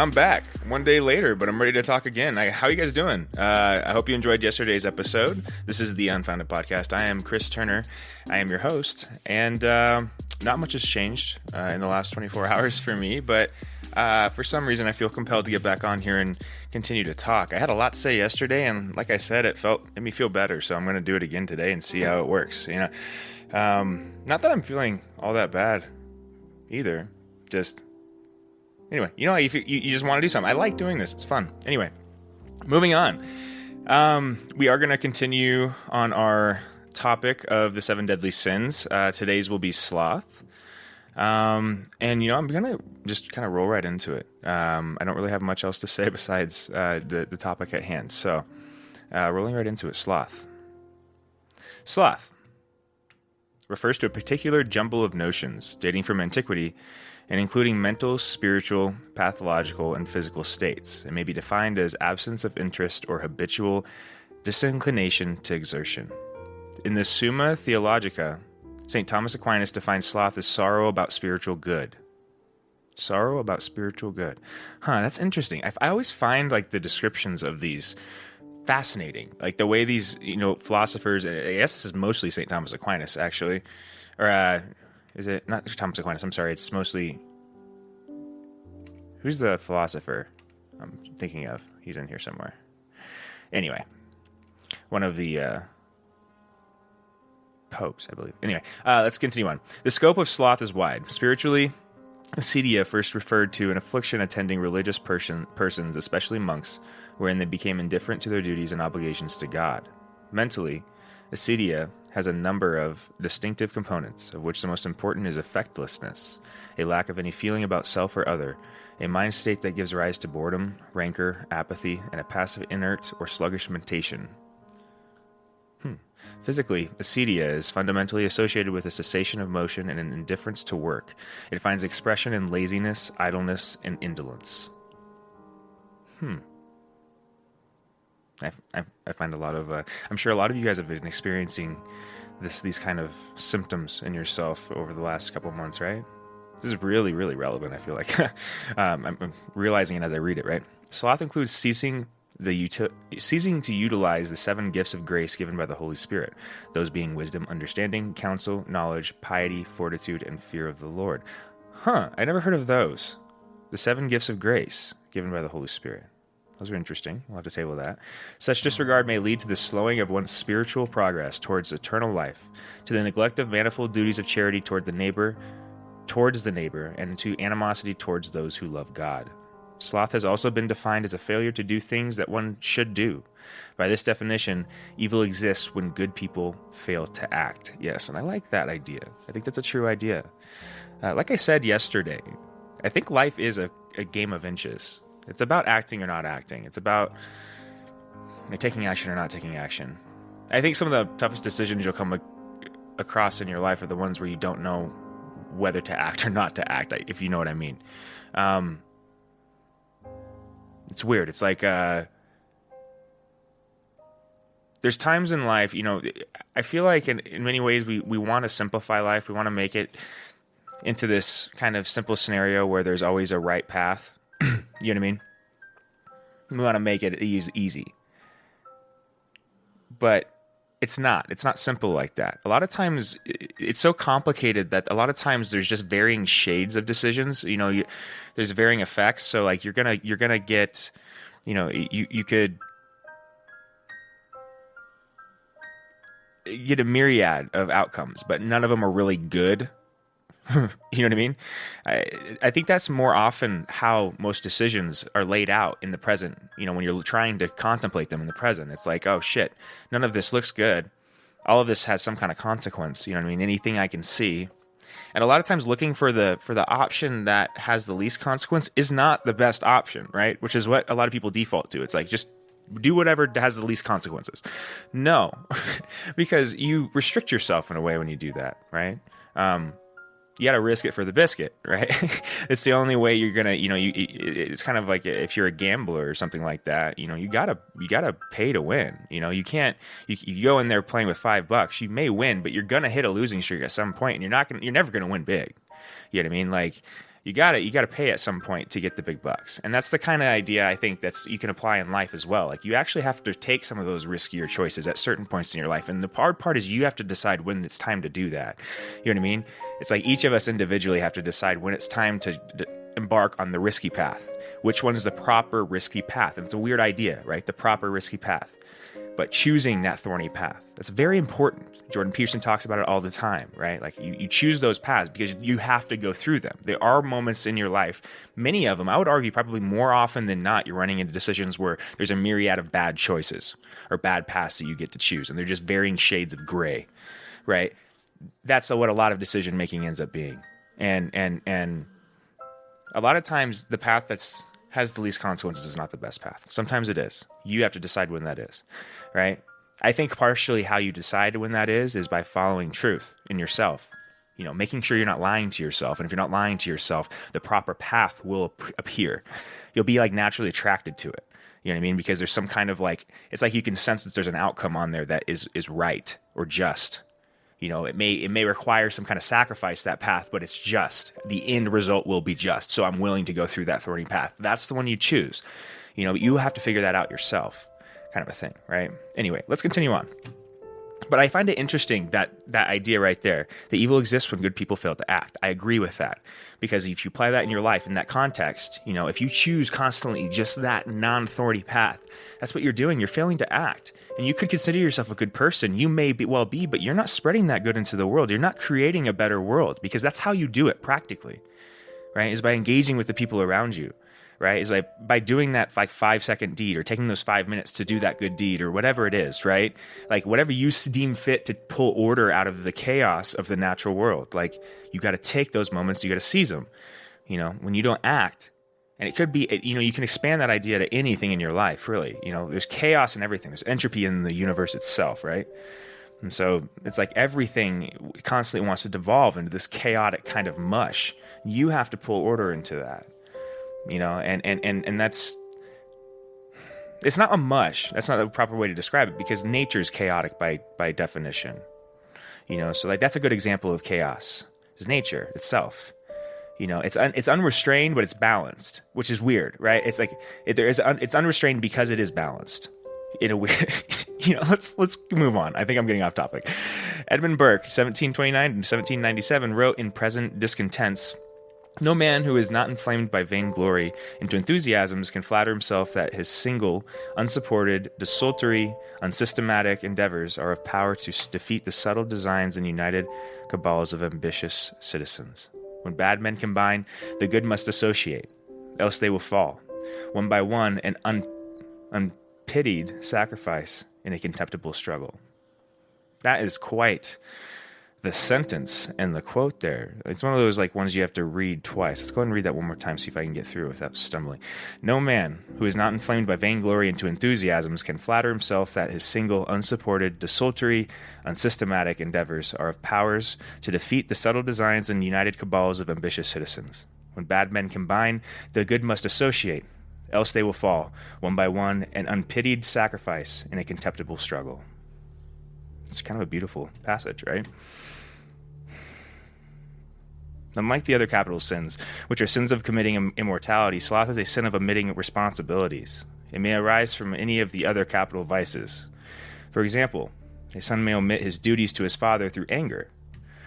I'm back 1 day later, but I'm ready to talk again. How you guys doing? I hope you enjoyed yesterday's episode. This is the Unfounded Podcast. I am Chris Turner. I am your host, and not much has changed in the last 24 hours for me, but for some reason I feel compelled to get back on here and continue to talk. I had a lot to say yesterday, and like I said, it made me feel better, so I'm going to do it again today and see how it works. Not that I'm feeling all that bad either, just... Anyway, if you just want to do something. I like doing this. It's fun. Anyway, moving on. We are going to continue on our topic of the 7 deadly sins. Today's will be sloth. And, I'm going to just kind of roll right into it. I don't really have much else to say besides the topic at hand. So, rolling right into it, sloth. Sloth refers to a particular jumble of notions dating from antiquity and including mental, spiritual, pathological, and physical states. It may be defined as absence of interest or habitual disinclination to exertion. In the Summa Theologica, St. Thomas Aquinas defines sloth as sorrow about spiritual good. Sorrow about spiritual good. That's interesting. I always find the descriptions of these fascinating. Like the way these, philosophers, I guess this is mostly St. Thomas Aquinas, actually. Or, is it not Thomas Aquinas? I'm sorry. It's mostly... Who's the philosopher I'm thinking of? He's in here somewhere. Anyway. One of the popes, I believe. Anyway, let's continue on. The scope of sloth is wide. Spiritually, insidious first referred to an affliction attending religious persons, especially monks, wherein they became indifferent to their duties and obligations to God. Mentally, insidious has a number of distinctive components, of which the most important is affectlessness, a lack of any feeling about self or other, a mind state that gives rise to boredom, rancor, apathy, and a passive, inert, or sluggish mentation. Physically, acedia is fundamentally associated with a cessation of motion and an indifference to work. It finds expression in laziness, idleness, and indolence. I find a lot of... I'm sure a lot of you guys have been experiencing these kind of symptoms in yourself over the last couple months, right? This is really, really relevant, I feel like. I'm realizing it as I read it, right? Sloth includes ceasing to utilize the 7 gifts of grace given by the Holy Spirit, those being wisdom, understanding, counsel, knowledge, piety, fortitude, and fear of the Lord. I never heard of those. The 7 gifts of grace given by the Holy Spirit. Those are interesting. We'll have to table that. Such disregard may lead to the slowing of one's spiritual progress towards eternal life, to the neglect of manifold duties of charity towards the neighbor, and to animosity towards those who love God. Sloth has also been defined as a failure to do things that one should do. By this definition, evil exists when good people fail to act. Yes, and I like that idea. I think that's a true idea. Like I said yesterday, I think life is a game of inches. It's about acting or not acting. It's about taking action or not taking action. I think some of the toughest decisions you'll come across in your life are the ones where you don't know whether to act or not to act, if you know what I mean. It's weird. It's like there's times in life, I feel like in many ways we want to simplify life. We want to make it into this kind of simple scenario where there's always a right path. You know what I mean? We want to make it easy. But it's not. It's not simple like that. A lot of times it's so complicated that a lot of times there's just varying shades of decisions. There's varying effects. So like you're gonna get, you could get a myriad of outcomes, but none of them are really good. You know what I mean? I think that's more often how most decisions are laid out in the present. When you're trying to contemplate them in the present, it's like, oh shit, none of this looks good. All of this has some kind of consequence. You know what I mean? Anything I can see. And a lot of times looking for the option that has the least consequence is not the best option, right? Which is what a lot of people default to. It's like, just do whatever has the least consequences. No, because you restrict yourself in a way when you do that, right? You got to risk it for the biscuit, right? It's the only way you're gonna, it's kind of like if you're a gambler or something like that, you gotta pay to win. You can't, you go in there playing with $5, you may win, but you're gonna hit a losing streak at some point, and you're never gonna win big. You know what I mean? Like, You got to pay at some point to get the big bucks. And that's the kind of idea I think that's you can apply in life as well. Like you actually have to take some of those riskier choices at certain points in your life. And the hard part is you have to decide when it's time to do that. You know what I mean? It's like each of us individually have to decide when it's time to embark on the risky path. Which one's the proper risky path? And it's a weird idea, right? The proper risky path. But choosing that thorny path, that's very important. Jordan Peterson talks about it all the time, right? Like you choose those paths because you have to go through them. There are moments in your life, many of them, I would argue probably more often than not, you're running into decisions where there's a myriad of bad choices or bad paths that you get to choose. And they're just varying shades of gray, right? That's what a lot of decision making ends up being. And a lot of times the path that's has the least consequences is not the best path. Sometimes it is. You have to decide when that is, right? I think partially how you decide when that is by following truth in yourself. You know, making sure you're not lying to yourself. And if you're not lying to yourself, the proper path will appear. You'll be like naturally attracted to it. You know what I mean? Because there's some kind of like, it's like you can sense that there's an outcome on there that is right or just. You know, it may require some kind of sacrifice, that path, but it's just. The end result will be just. So I'm willing to go through that thorny path. That's the one you choose. You know, you have to figure that out yourself, kind of a thing, right? Anyway, let's continue on. But I find it interesting that idea right there, that evil exists when good people fail to act. I agree with that. Because if you apply that in your life, in that context, you know, if you choose constantly just that non-thorny path, that's what you're doing. You're failing to act. And you could consider yourself a good person. You may well be, but you're not spreading that good into the world. You're not creating a better world, because that's how you do it practically, right? Is by engaging with the people around you, right? Is by doing that like 5-second deed, or taking those 5 minutes to do that good deed, or whatever it is, right? Like whatever you deem fit to pull order out of the chaos of the natural world. Like you got to take those moments, you got to seize them. You know, when you don't act, and it could be, you know, you can expand that idea to anything in your life, really. You know, there's chaos in everything. There's entropy in the universe itself, right? And so it's like everything constantly wants to devolve into this chaotic kind of mush. You have to pull order into that, you know, and that's, it's not a mush. That's not the proper way to describe it, because nature is chaotic by definition, you know? So like, that's a good example of chaos, is nature itself. You know, it's unrestrained, but it's balanced, which is weird, right? It's like it's unrestrained because it is balanced in a weird. You know, let's move on. I think I'm getting off topic. Edmund Burke, 1729 to 1797, wrote in Present Discontents, "No man who is not inflamed by vainglory into enthusiasms can flatter himself that his single, unsupported, desultory, unsystematic endeavors are of power to defeat the subtle designs and united cabals of ambitious citizens. When bad men combine, the good must associate, else they will fall, one by one, an unpitied sacrifice in a contemptible struggle." That is quite the sentence and the quote there. It's one of those like ones you have to read twice. Let's go ahead and read that one more time, see if I can get through without stumbling. "No man who is not inflamed by vainglory into enthusiasms can flatter himself that his single, unsupported, desultory, unsystematic endeavors are of powers to defeat the subtle designs and united cabals of ambitious citizens. When bad men combine, the good must associate, else they will fall, one by one, an unpitied sacrifice in a contemptible struggle." It's kind of a beautiful passage, right? Unlike the other capital sins, which are sins of committing immortality, sloth is a sin of omitting responsibilities. It may arise from any of the other capital vices. For example, a son may omit his duties to his father through anger.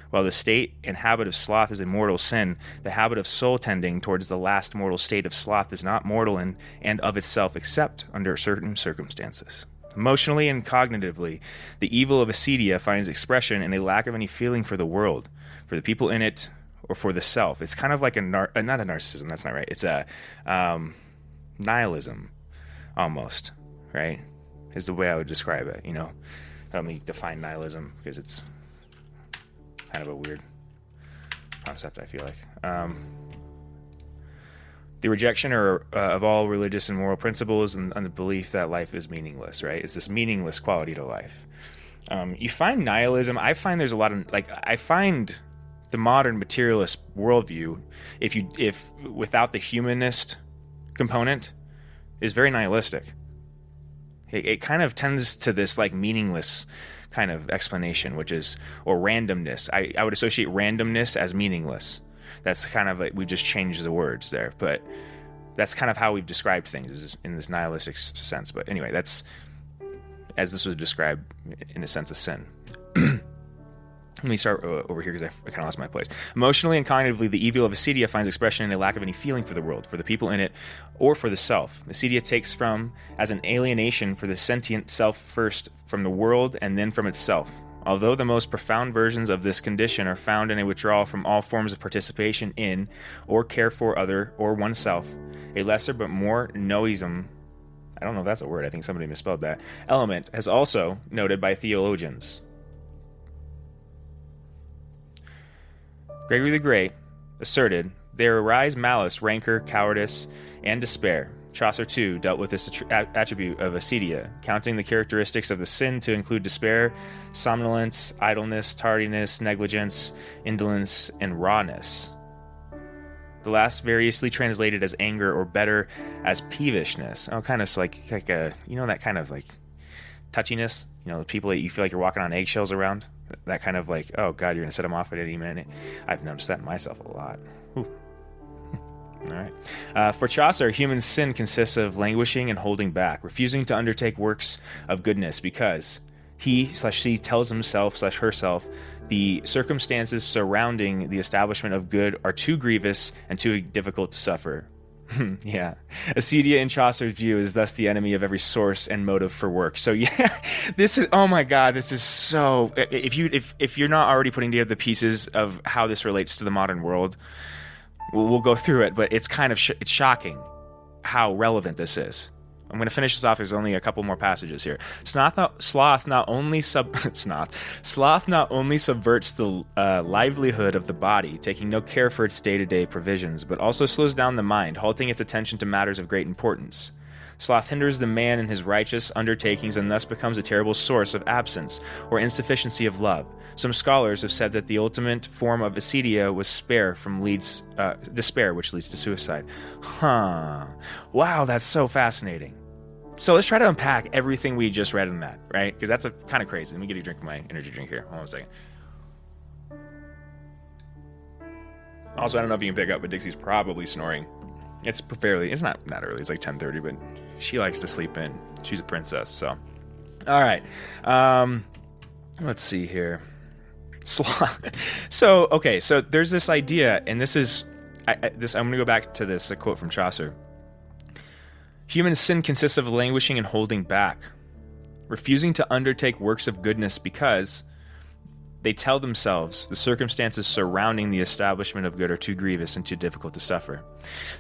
While the state and habit of sloth is a mortal sin, the habit of soul tending towards the last mortal state of sloth is not mortal and of itself, except under certain circumstances. Emotionally and cognitively, the evil of acedia finds expression in a lack of any feeling for the world, for the people in it, or for the self. It's kind of like not a narcissism, that's not right. It's a nihilism, almost, right? Is the way I would describe it, you know? Let me define nihilism, because it's kind of a weird concept, I feel like. The rejection of all religious and moral principles and the belief that life is meaningless, right? It's this meaningless quality to life. You find nihilism, I find there's a lot of, like, I find the modern materialist worldview, if without the humanist component, is very nihilistic. It kind of tends to this like meaningless kind of explanation, which is, or randomness. I would associate randomness as meaningless, That's kind of like, we just changed the words there, but that's kind of how we've described things in this nihilistic sense. But anyway, that's as this was described in a sense of sin. Let me start over here because I kind of lost my place. Emotionally and cognitively, the evil of acedia finds expression in a lack of any feeling for the world, for the people in it, or for the self. Acedia takes from as an alienation for the sentient self first from the world and then from itself. Although the most profound versions of this condition are found in a withdrawal from all forms of participation in or care for other or oneself, a lesser but more noisome, I don't know if that's a word, I think somebody misspelled that, element has also noted by theologians. Gregory the Great asserted, there arise malice, rancor, cowardice, and despair. Chaucer, too, dealt with this attribute of acedia, counting the characteristics of the sin to include despair, somnolence, idleness, tardiness, negligence, indolence, and rawness. The last variously translated as anger, or better, as peevishness. Oh, kind of like a, that kind of like touchiness, the people that you feel like you're walking on eggshells around. That kind of like, oh God, you're going to set them off at any minute. I've noticed that in myself a lot. Ooh. All right. For Chaucer, human sin consists of languishing and holding back, refusing to undertake works of goodness because he/she tells himself/herself the circumstances surrounding the establishment of good are too grievous and too difficult to suffer. Yeah. Acedia in Chaucer's view is thus the enemy of every source and motive for work. So yeah, this is, oh my God, this is so, if you're not already putting together the pieces of how this relates to the modern world, we'll go through it, but it's kind of, it's shocking how relevant this is. I'm going to finish this off. There's only a couple more passages here. Sloth not only subverts the livelihood of the body, taking no care for its day-to-day provisions, but also slows down the mind, halting its attention to matters of great importance. Sloth hinders the man in his righteous undertakings and thus becomes a terrible source of absence or insufficiency of love. Some scholars have said that the ultimate form of acedia was despair, which leads to suicide. Wow, that's so fascinating. So let's try to unpack everything we just read in that, right? Because that's kind of crazy. Let me get a drink of my energy drink here. Hold on a second. Also, I don't know if you can pick up, but Dixie's probably snoring. It's not that early. It's like 10:30, but she likes to sleep in. She's a princess, so. All right. Let's see here. Sloth. So there's this idea, and this is, I'm going to go back to this, a quote from Chaucer. Human sin consists of languishing and holding back, refusing to undertake works of goodness because they tell themselves the circumstances surrounding the establishment of good are too grievous and too difficult to suffer.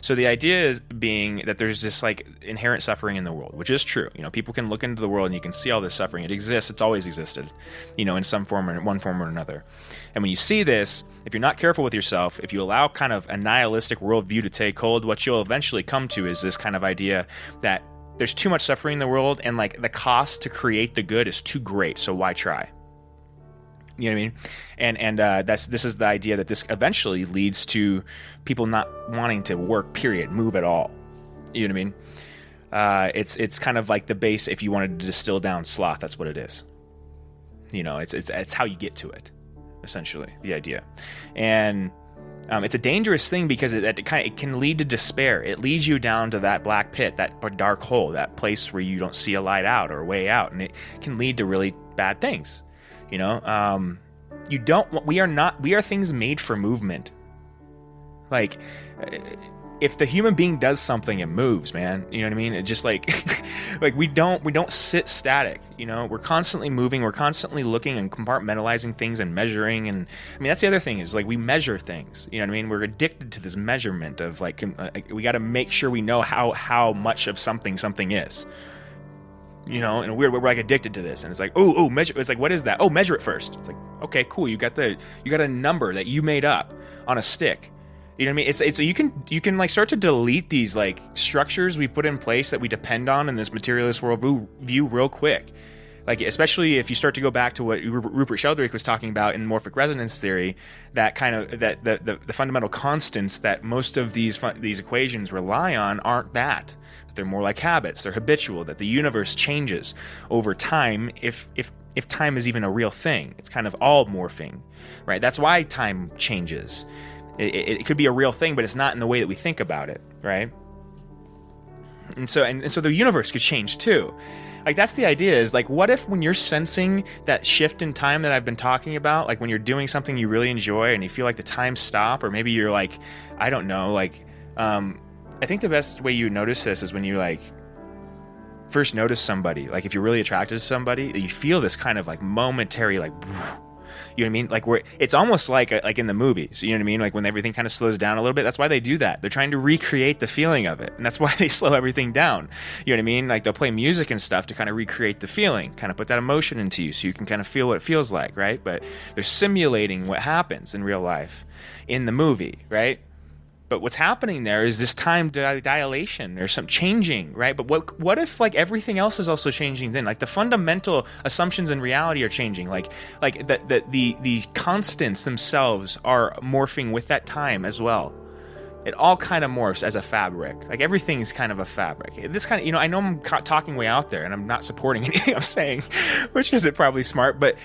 So the idea is being that there's this like inherent suffering in the world, which is true. People can look into the world and you can see all this suffering. It exists. It's always existed, in some form or one form or another. And when you see this, if you're not careful with yourself, if you allow kind of a nihilistic worldview to take hold, what you'll eventually come to is this kind of idea that there's too much suffering in the world and like the cost to create the good is too great. So why try? You know what I mean? And this is the idea that this eventually leads to people not wanting to work, period, move at all. You know what I mean? It's kind of like the base. If you wanted to distill down sloth, that's what it is. It's how you get to it, essentially, the idea. And it's a dangerous thing because it can lead to despair. It leads you down to that black pit, that dark hole, that place where you don't see a light out or a way out, and it can lead to really bad things. We are things made for movement. Like, if the human being does something, it moves, man. You know what I mean? It just like we don't sit static. We're constantly moving. We're constantly looking and compartmentalizing things and measuring. And I mean, that's the other thing is like we measure things. You know what I mean? We're addicted to this measurement of like we got to make sure we know how much of something is. And we're like addicted to this, and it's like, oh, measure. It's like, what is that? Oh, measure it first. It's like, okay, cool. You got a number that you made up on a stick. You know what I mean? It's you can like start to delete these like structures we put in place that we depend on in this materialist world view real quick. Like, especially if you start to go back to what Rupert Sheldrake was talking about in morphic resonance theory, that kind of that the fundamental constants that most of these equations rely on aren't that. They're more like habits. They're habitual. That the universe changes over time. If time is even a real thing, it's kind of all morphing, right? That's why time changes. It could be a real thing, but it's not in the way that we think about it, right? And so the universe could change too. Like, that's the idea, is like, what if when you're sensing that shift in time that I've been talking about, like when you're doing something you really enjoy and you feel like the time stop, or maybe you're like, I don't know, like, I think the best way you notice this is when you like first notice somebody, like if you're really attracted to somebody, you feel this kind of like momentary, like, you know what I mean? Like, it's almost like in the movies, you know what I mean? Like when everything kind of slows down a little bit. That's why they do that. They're trying to recreate the feeling of it, and that's why they slow everything down. You know what I mean? Like they'll play music and stuff to kind of recreate the feeling, kind of put that emotion into you, so you can kind of feel what it feels like, right? But they're simulating what happens in real life in the movie, right? But what's happening there is this time dilation. There's some changing, right? But what if like everything else is also changing then? Like the fundamental assumptions in reality are changing. Like the constants themselves are morphing with that time as well. It all kind of morphs as a fabric. Like everything is kind of a fabric. This kind of, you know, I know I'm talking way out there and I'm not supporting anything I'm saying, which isn't probably smart, but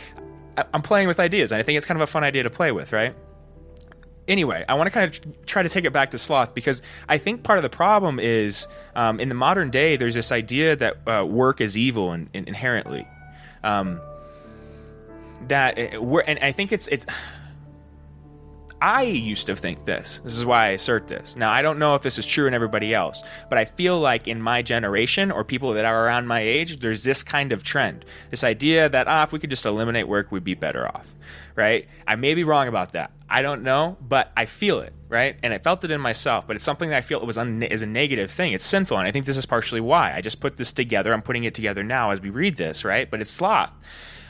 I'm playing with ideas, and I think it's kind of a fun idea to play with, right? Anyway, I want to kind of try to take it back to Sloth, because I think part of the problem is in the modern day, there's this idea that work is evil inherently. And I think it's. I used to think this. This is why I assert this. Now, I don't know if this is true in everybody else, but I feel like in my generation, or people that are around my age, there's this kind of trend. This idea that, if we could just eliminate work, we'd be better off, right? I may be wrong about that. I don't know, but I feel it, right? And I felt it in myself, but it's something that I feel is a negative thing. It's sinful, and I think this is partially why. I just put this together. I'm putting it together now as we read this, right? But it's sloth.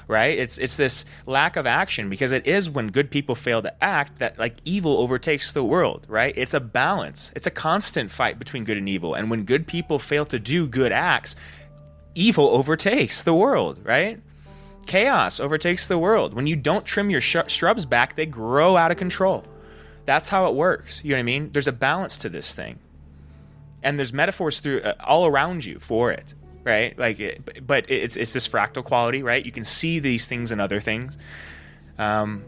Right? It's this lack of action, because it is when good people fail to act that like evil overtakes the world, right? It's a balance. It's a constant fight between good and evil. And when good people fail to do good acts, evil overtakes the world, right? Chaos overtakes the world. When you don't trim your shrubs back, they grow out of control. That's how it works. You know what I mean? There's a balance to this thing. And there's metaphors through all around you for it. Right, but it's this fractal quality, right? You can see these things in other things, and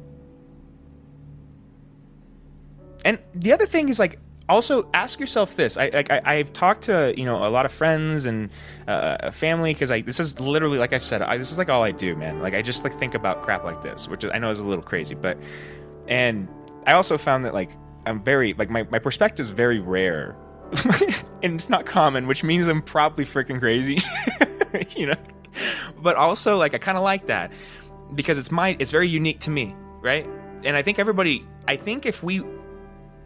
the other thing is like also ask yourself this. I've talked to a lot of friends and family, because this is literally, like I've said, this is like all I do, man. Like I just like think about crap like this, which I know is a little crazy, and I also found that like I'm very like my perspective is very rare. And it's not common, which means I'm probably freaking crazy, but also like I kind of like that, because it's very unique to me, right? And I think if we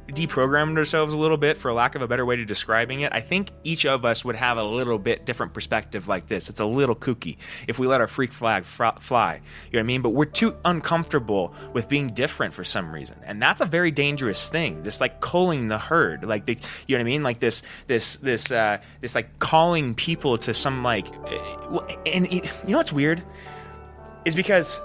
deprogrammed ourselves a little bit, for lack of a better way to describing it, I think each of us would have a little bit different perspective like this. It's a little kooky if we let our freak flag fly. You know what I mean? But we're too uncomfortable with being different for some reason, and that's a very dangerous thing. This like culling the herd, like you know what I mean? Like this like calling people to some like, and you know what's weird is because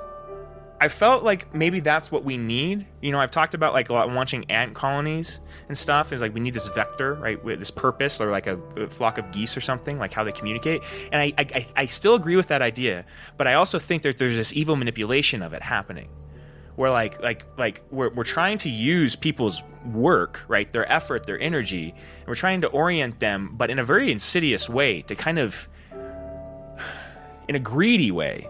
I felt like maybe that's what we need. I've talked about like a lot watching ant colonies and stuff, is like we need this vector, right, with this purpose, or like a flock of geese or something, like how they communicate. And I still agree with that idea, but I also think that there's this evil manipulation of it happening, where we're trying to use people's work, right, their effort, their energy, and we're trying to orient them, but in a very insidious way, to kind of, in a greedy way.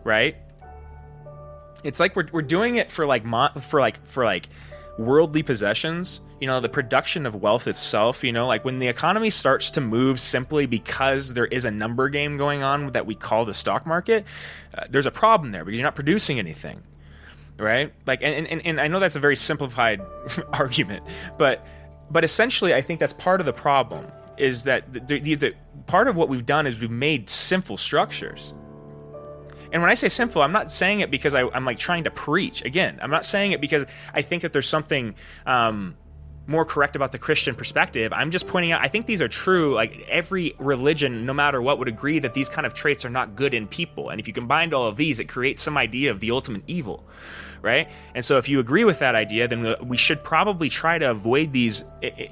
Right? It's like we're doing it for worldly possessions, the production of wealth itself, like when the economy starts to move simply because there is a number game going on that we call the stock market, there's a problem there, because you're not producing anything, right? Like, and I know that's a very simplified argument, but essentially I think that's part of the problem, is that part of what we've done is we've made sinful structures. And when I say sinful, I'm not saying it because I'm like trying to preach. Again, I'm not saying it because I think that there's something more correct about the Christian perspective. I'm just pointing out, I think these are true. Like every religion, no matter what, would agree that these kind of traits are not good in people. And if you combined all of these, it creates some idea of the ultimate evil, right? And so if you agree with that idea, then we should probably try to avoid these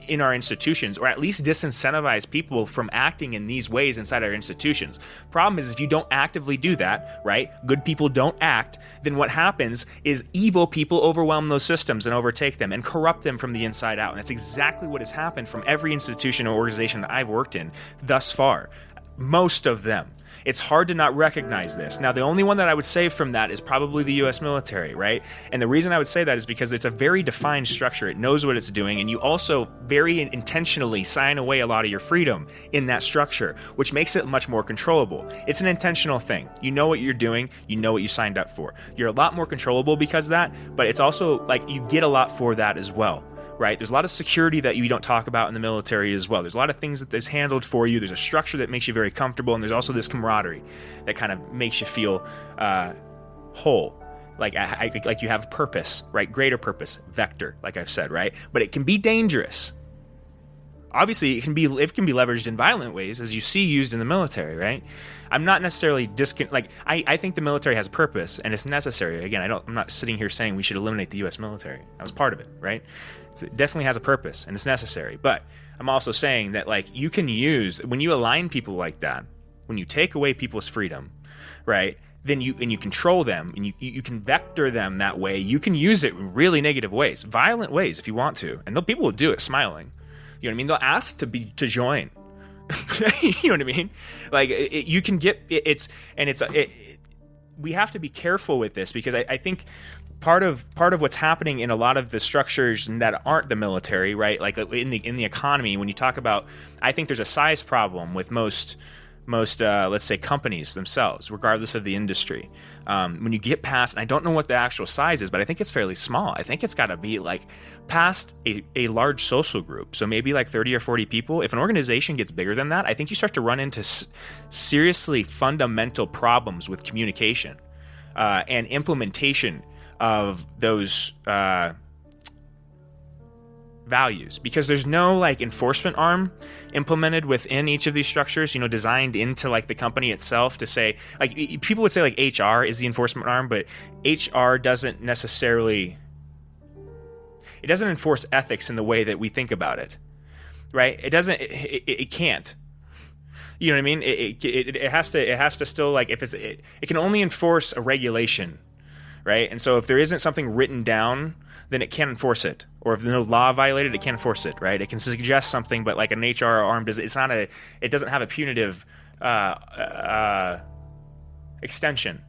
in our institutions, or at least disincentivize people from acting in these ways inside our institutions. Problem is, if you don't actively do that, right, good people don't act, then what happens is evil people overwhelm those systems and overtake them and corrupt them from the inside out. And that's exactly what has happened from every institution or organization that I've worked in thus far. Most of them. It's hard to not recognize this. Now, the only one that I would say from that is probably the U.S. military, right? And the reason I would say that is because it's a very defined structure. It knows what it's doing, and you also very intentionally sign away a lot of your freedom in that structure, which makes it much more controllable. It's an intentional thing. You know what you're doing. You know what you signed up for. You're a lot more controllable because of that, but it's also like you get a lot for that as well. Right? There's a lot of security that you don't talk about in the military as well. There's a lot of things that is handled for you. There's a structure that makes you very comfortable, and there's also this camaraderie that kind of makes you feel whole. Like you have purpose, right? Greater purpose, vector, like I've said, right? But it can be dangerous. Obviously, it can be leveraged in violent ways, as you see used in the military, right? I'm not necessarily I think the military has a purpose and it's necessary. Again, I'm not sitting here saying we should eliminate the U.S. military. That was part of it, right? It definitely has a purpose and it's necessary. But I'm also saying that you can use, when you align people like that, when you take away people's freedom, right? Then you control them and you can vector them that way. You can use it in really negative ways, violent ways if you want to, and people will do it smiling. You know what I mean? They'll ask to join. You know what I mean? You can get we have to be careful with this, because I think part of what's happening in a lot of the structures that aren't the military, right? Like in the economy, when you talk about, I think there's a size problem with most let's say companies themselves, regardless of the industry. When you get past, and I don't know what the actual size is, but I think it's fairly small. I think it's got to be past a large social group. So maybe 30 or 40 people. If an organization gets bigger than that, I think you start to run into seriously fundamental problems with communication and implementation of those values, because there's no enforcement arm implemented within each of these structures, designed into the company itself to say, people would say HR is the enforcement arm, but HR doesn't necessarily, it doesn't enforce ethics in the way that we think about it, right? It can't. You know what I mean? It has to still it can only enforce a regulation, right? And so if there isn't something written down, then it can't enforce it. Or if there's no law violated, it can't enforce it, right? It can suggest something, but an HR arm it doesn't have a punitive extension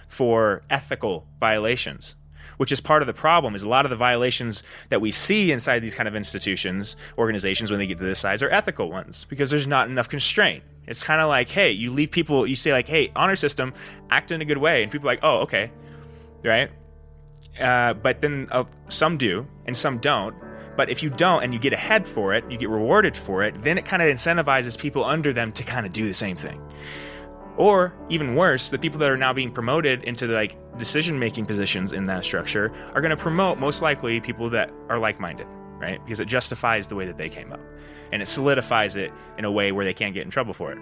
for ethical violations, which is part of the problem. Is a lot of the violations that we see inside these kind of institutions, organizations, when they get to this size, are ethical ones, because there's not enough constraint. It's kind of hey, you leave people, you say hey, honor system, act in a good way, and people are oh, okay, right? But then some do and some don't. But if you don't and you get ahead for it, you get rewarded for it, then it kind of incentivizes people under them to kind of do the same thing. Or even worse, the people that are now being promoted into decision-making positions in that structure are going to promote most likely people that are like-minded, right? Because it justifies the way that they came up. And it solidifies it in a way where they can't get in trouble for it.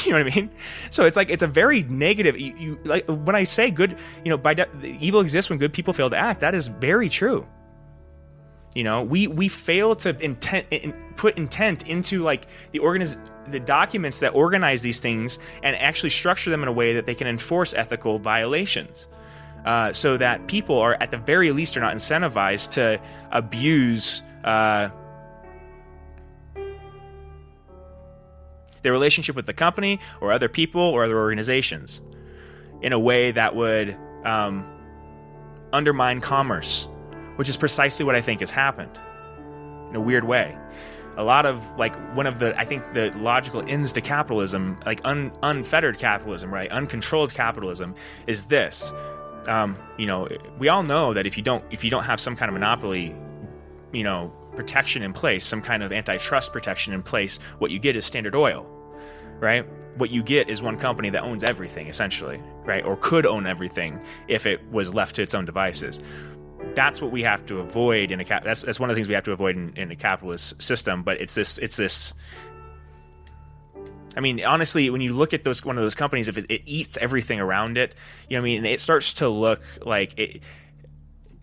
You know what I mean? So it's it's a very negative. You when I say good, evil exists when good people fail to act. That is very true. We fail to put intent into the documents that organize these things and actually structure them in a way that they can enforce ethical violations, so that people are at the very least are not incentivized to abuse their relationship with the company or other people or other organizations in a way that would undermine commerce, which is precisely what I think has happened in a weird way. A lot of one of the, I think the logical ends to capitalism, unfettered capitalism, right? Uncontrolled capitalism is this. We all know that if you don't have some kind of monopoly, protection in place, some kind of antitrust protection in place, what you get is Standard Oil, right? What you get is one company that owns everything, essentially, right? Or could own everything if it was left to its own devices. That's what we have to avoid that's one of the things we have to avoid in a capitalist system. But it's this I mean, honestly, when you look at one of those companies, if it eats everything around it, you know what I mean, it starts to look like it.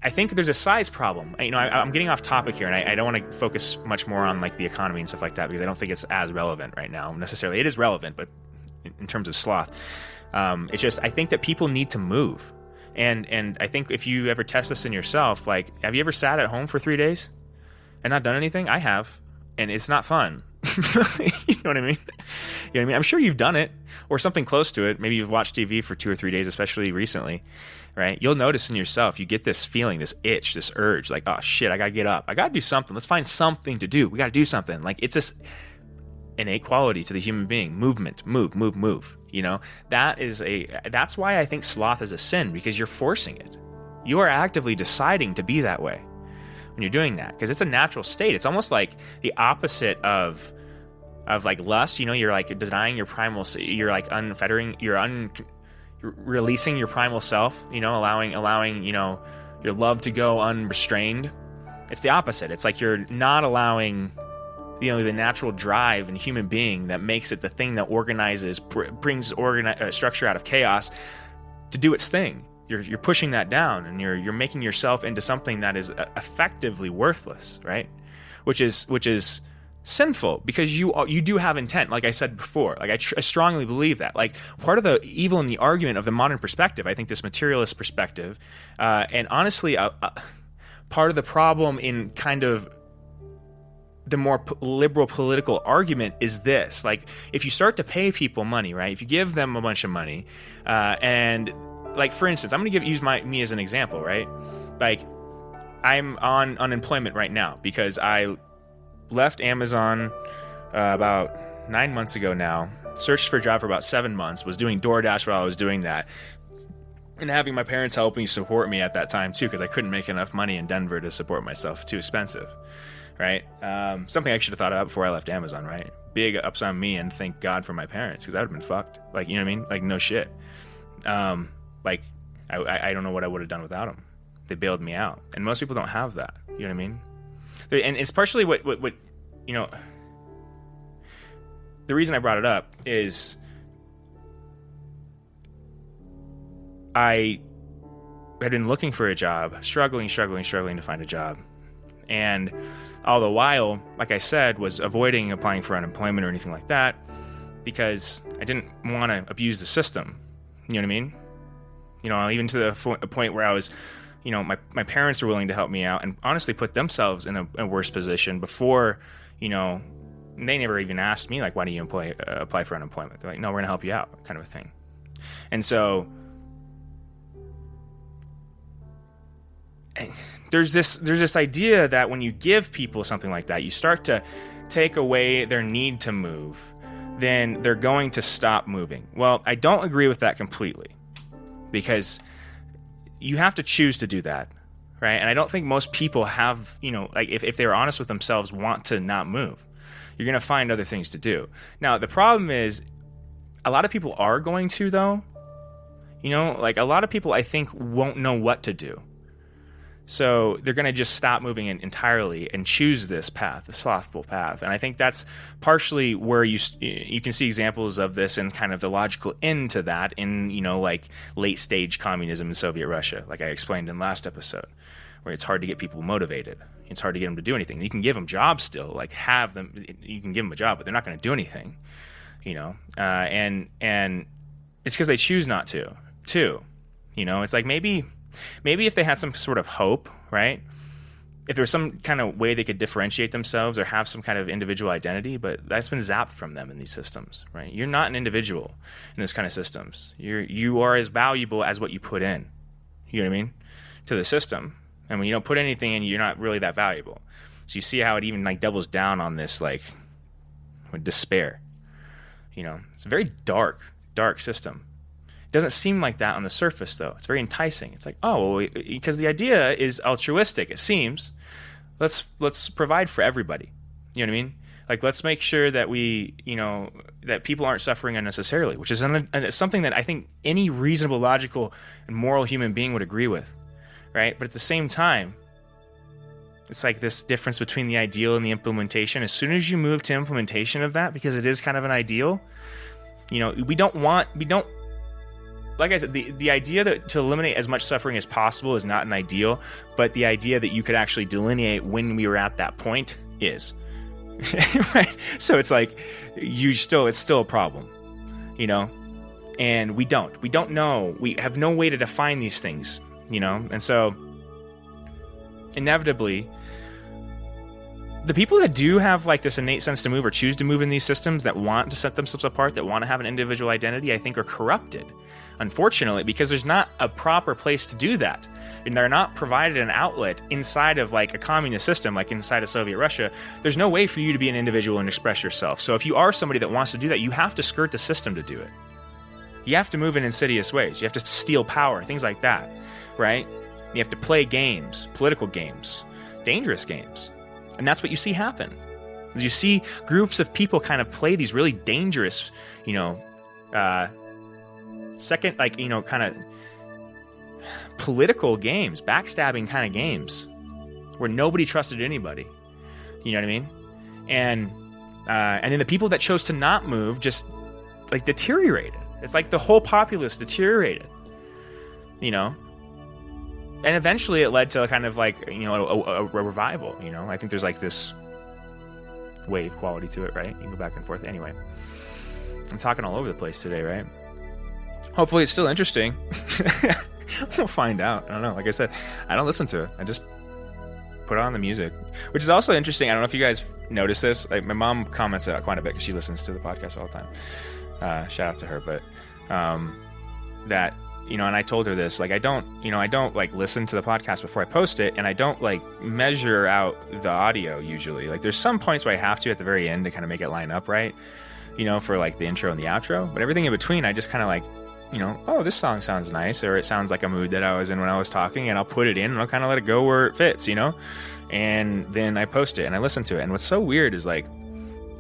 I think there's a size problem. I'm getting off topic here, and I don't want to focus much more on like the economy and stuff like that, because I don't think it's as relevant right now necessarily. It is relevant, but in terms of sloth, it's just, I think that people need to move. And I think if you ever test this in yourself, like, have you ever sat at home for 3 days and not done anything? I have, and it's not fun. You know what I mean? You know what I mean? I'm sure you've done it, or something close to it. Maybe you've watched TV for 2 or 3 days, especially recently, right? You'll notice in yourself, you get this feeling, this itch, this urge, like, oh shit, I gotta get up. I gotta do something. Let's find something to do. We gotta do something. Like, it's this innate quality to the human being. Movement, move. You know, that's why I think sloth is a sin, because you're forcing it. You are actively deciding to be that way when you're doing that, because it's a natural state. It's almost like the opposite of like lust. You know, you're like denying your primal, you're like unfettering, you're releasing your primal self, you know, allowing, you know, your love to go unrestrained. It's the opposite. It's like you're not allowing, you know, the natural drive in a human being that makes it the thing that organizes, brings structure out of chaos to do its thing. You're pushing that down, and you're making yourself into something that is effectively worthless, right? Which is sinful, because you do have intent, like I said before. Like I strongly believe that. Like, part of the evil in the argument of the modern perspective, I think this materialist perspective, and honestly, part of the problem in kind of the more liberal political argument is this. Like, if you start to pay people money, right? If you give them a bunch of money, and like, for instance, I'm going to use me as an example, right? Like, I'm on unemployment right now because I left Amazon about 9 months ago now, searched for a job for about 7 months, was doing DoorDash while I was doing that, and having my parents help me support me at that time too, because I couldn't make enough money in Denver to support myself. Too expensive, right? Something I should have thought about before I left Amazon, right? Big ups on me, and thank God for my parents, because I would have been fucked. Like, you know what I mean? Like, no shit. Like, I don't know what I would have done without them. They bailed me out, and most people don't have that. You know what I mean? And it's partially what you know. The reason I brought it up is I had been looking for a job, struggling to find a job, and all the while, like I said, was avoiding applying for unemployment or anything like that, because I didn't want to abuse the system. You know what I mean? You know, even to the point where I was, you know, my parents were willing to help me out and honestly put themselves in a worse position before, you know, they never even asked me, like, why do you apply for unemployment? They're like, no, we're going to help you out, kind of a thing. And so there's this idea that when you give people something like that, you start to take away their need to move, then they're going to stop moving. Well, I don't agree with that completely, because you have to choose to do that, right? And I don't think most people have, you know, like, if they're honest with themselves, want to not move. You're going to find other things to do. Now, the problem is, a lot of people are going to, though. You know, like, a lot of people, I think, won't know what to do. So they're going to just stop moving entirely and choose this path, the slothful path. And I think that's partially where you can see examples of this, and kind of the logical end to that in, you know, like late stage communism in Soviet Russia, like I explained in last episode, where it's hard to get people motivated. It's hard to get them to do anything. You can give them jobs still, like have them, you can give them a job, but they're not going to do anything, you know? And it's because they choose not to, too. You know, it's like maybe if they had some sort of hope, right? If there was some kind of way they could differentiate themselves or have some kind of individual identity, but that's been zapped from them in these systems, right? You're not an individual in this kind of systems. You are as valuable as what you put in, you know what I mean, to the system. And when you don't put anything in, you're not really that valuable. So you see how it even like doubles down on this, like, despair. You know, it's a very dark system. It doesn't seem like that on the surface, though. It's very enticing. It's like, oh, well, because the idea is altruistic, it seems. Let's provide for everybody. You know what I mean? Like, let's make sure that we, you know, that people aren't suffering unnecessarily, which is something that I think any reasonable, logical, and moral human being would agree with, right? But at the same time, it's like this difference between the ideal and the implementation. As soon as you move to implementation of that, because it is kind of an ideal, We don't, like I said, the idea that to eliminate as much suffering as possible is not an ideal, but the idea that you could actually delineate when we were at that point is. Right? So it's like, it's still a problem, and we don't know. We have no way to define these things, and so inevitably, the people that do have like this innate sense to move or choose to move in these systems that want to set themselves apart, that want to have an individual identity, I think are corrupted, unfortunately, because there's not a proper place to do that. And they're not provided an outlet inside of like a communist system, like inside of Soviet Russia. There's no way for you to be an individual and express yourself. So if you are somebody that wants to do that, you have to skirt the system to do it. You have to move in insidious ways. You have to steal power, things like that, right? You have to play games, political games, dangerous games. And that's what you see happen. You see groups of people kind of play these really dangerous, kind of political games, backstabbing kind of games, where nobody trusted anybody. You know what I mean? And then the people that chose to not move just like deteriorated. It's like the whole populace deteriorated. And eventually it led to kind of like, a revival, I think there's like this wave quality to it, right? You can go back and forth. Anyway, I'm talking all over the place today, right? Hopefully it's still interesting. We'll find out. I don't know. Like I said, I don't listen to it. I just put on the music, which is also interesting. I don't know if you guys noticed this. Like my mom comments it quite a bit because she listens to the podcast all the time. Shout out to her. But that, and I told her this, like, I don't like listen to the podcast before I post it, and I don't like measure out the audio usually. Like there's some points where I have to at the very end to kind of make it line up right, for like the intro and the outro, but everything in between, I just kind of like, oh, this song sounds nice, or it sounds like a mood that I was in when I was talking, and I'll put it in and I'll kind of let it go where it fits, and then I post it and I listen to it. And what's so weird is like,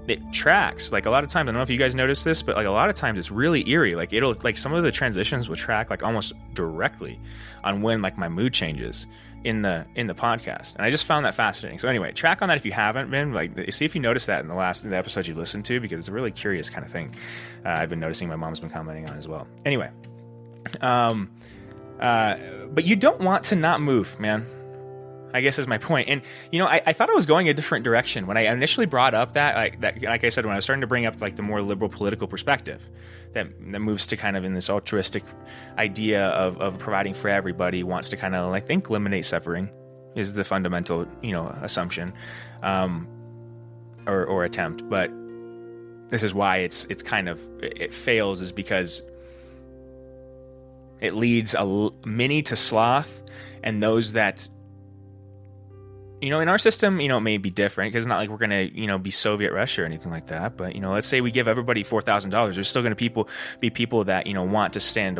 it tracks. Like a lot of times, I don't know if you guys notice this, but like a lot of times it's really eerie. Like it'll, like some of the transitions will track like almost directly on when like my mood changes in the podcast. And I just found that fascinating. So anyway, track on that if you haven't been, like, see if you notice that in the episodes you listened to, because it's a really curious kind of thing. I've been noticing, my mom's been commenting on as well. Anyway, but you don't want to not move, man, I guess is my point. And, I thought I was going a different direction when I initially brought up like I said, when I was starting to bring up like the more liberal political perspective that moves to kind of in this altruistic idea of providing for everybody, wants to kind of, I think, eliminate suffering is the fundamental, assumption, or attempt. But this is why it's kind of, it fails, is because it leads many to sloth, and those that, in our system, it may be different because it's not like we're going to, be Soviet Russia or anything like that. But, let's say we give everybody $4,000. There's still going to be people that, want to set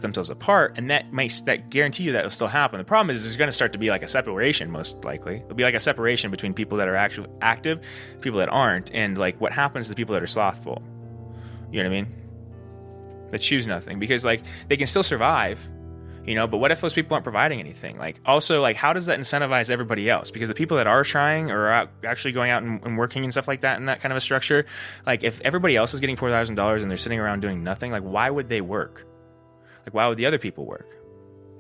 themselves apart. And that guarantee you that will still happen. The problem is there's going to start to be like a separation, most likely. There'll be like a separation between people that are actually active, people that aren't. And like what happens to the people that are slothful? You know what I mean? That choose nothing, because like they can still survive. But what if those people aren't providing anything? Like, also, like, how does that incentivize everybody else? Because the people that are trying or are actually going out and working and stuff like that in that kind of a structure, like, if everybody else is getting $4,000 and they're sitting around doing nothing, like, why would they work? Like, why would the other people work?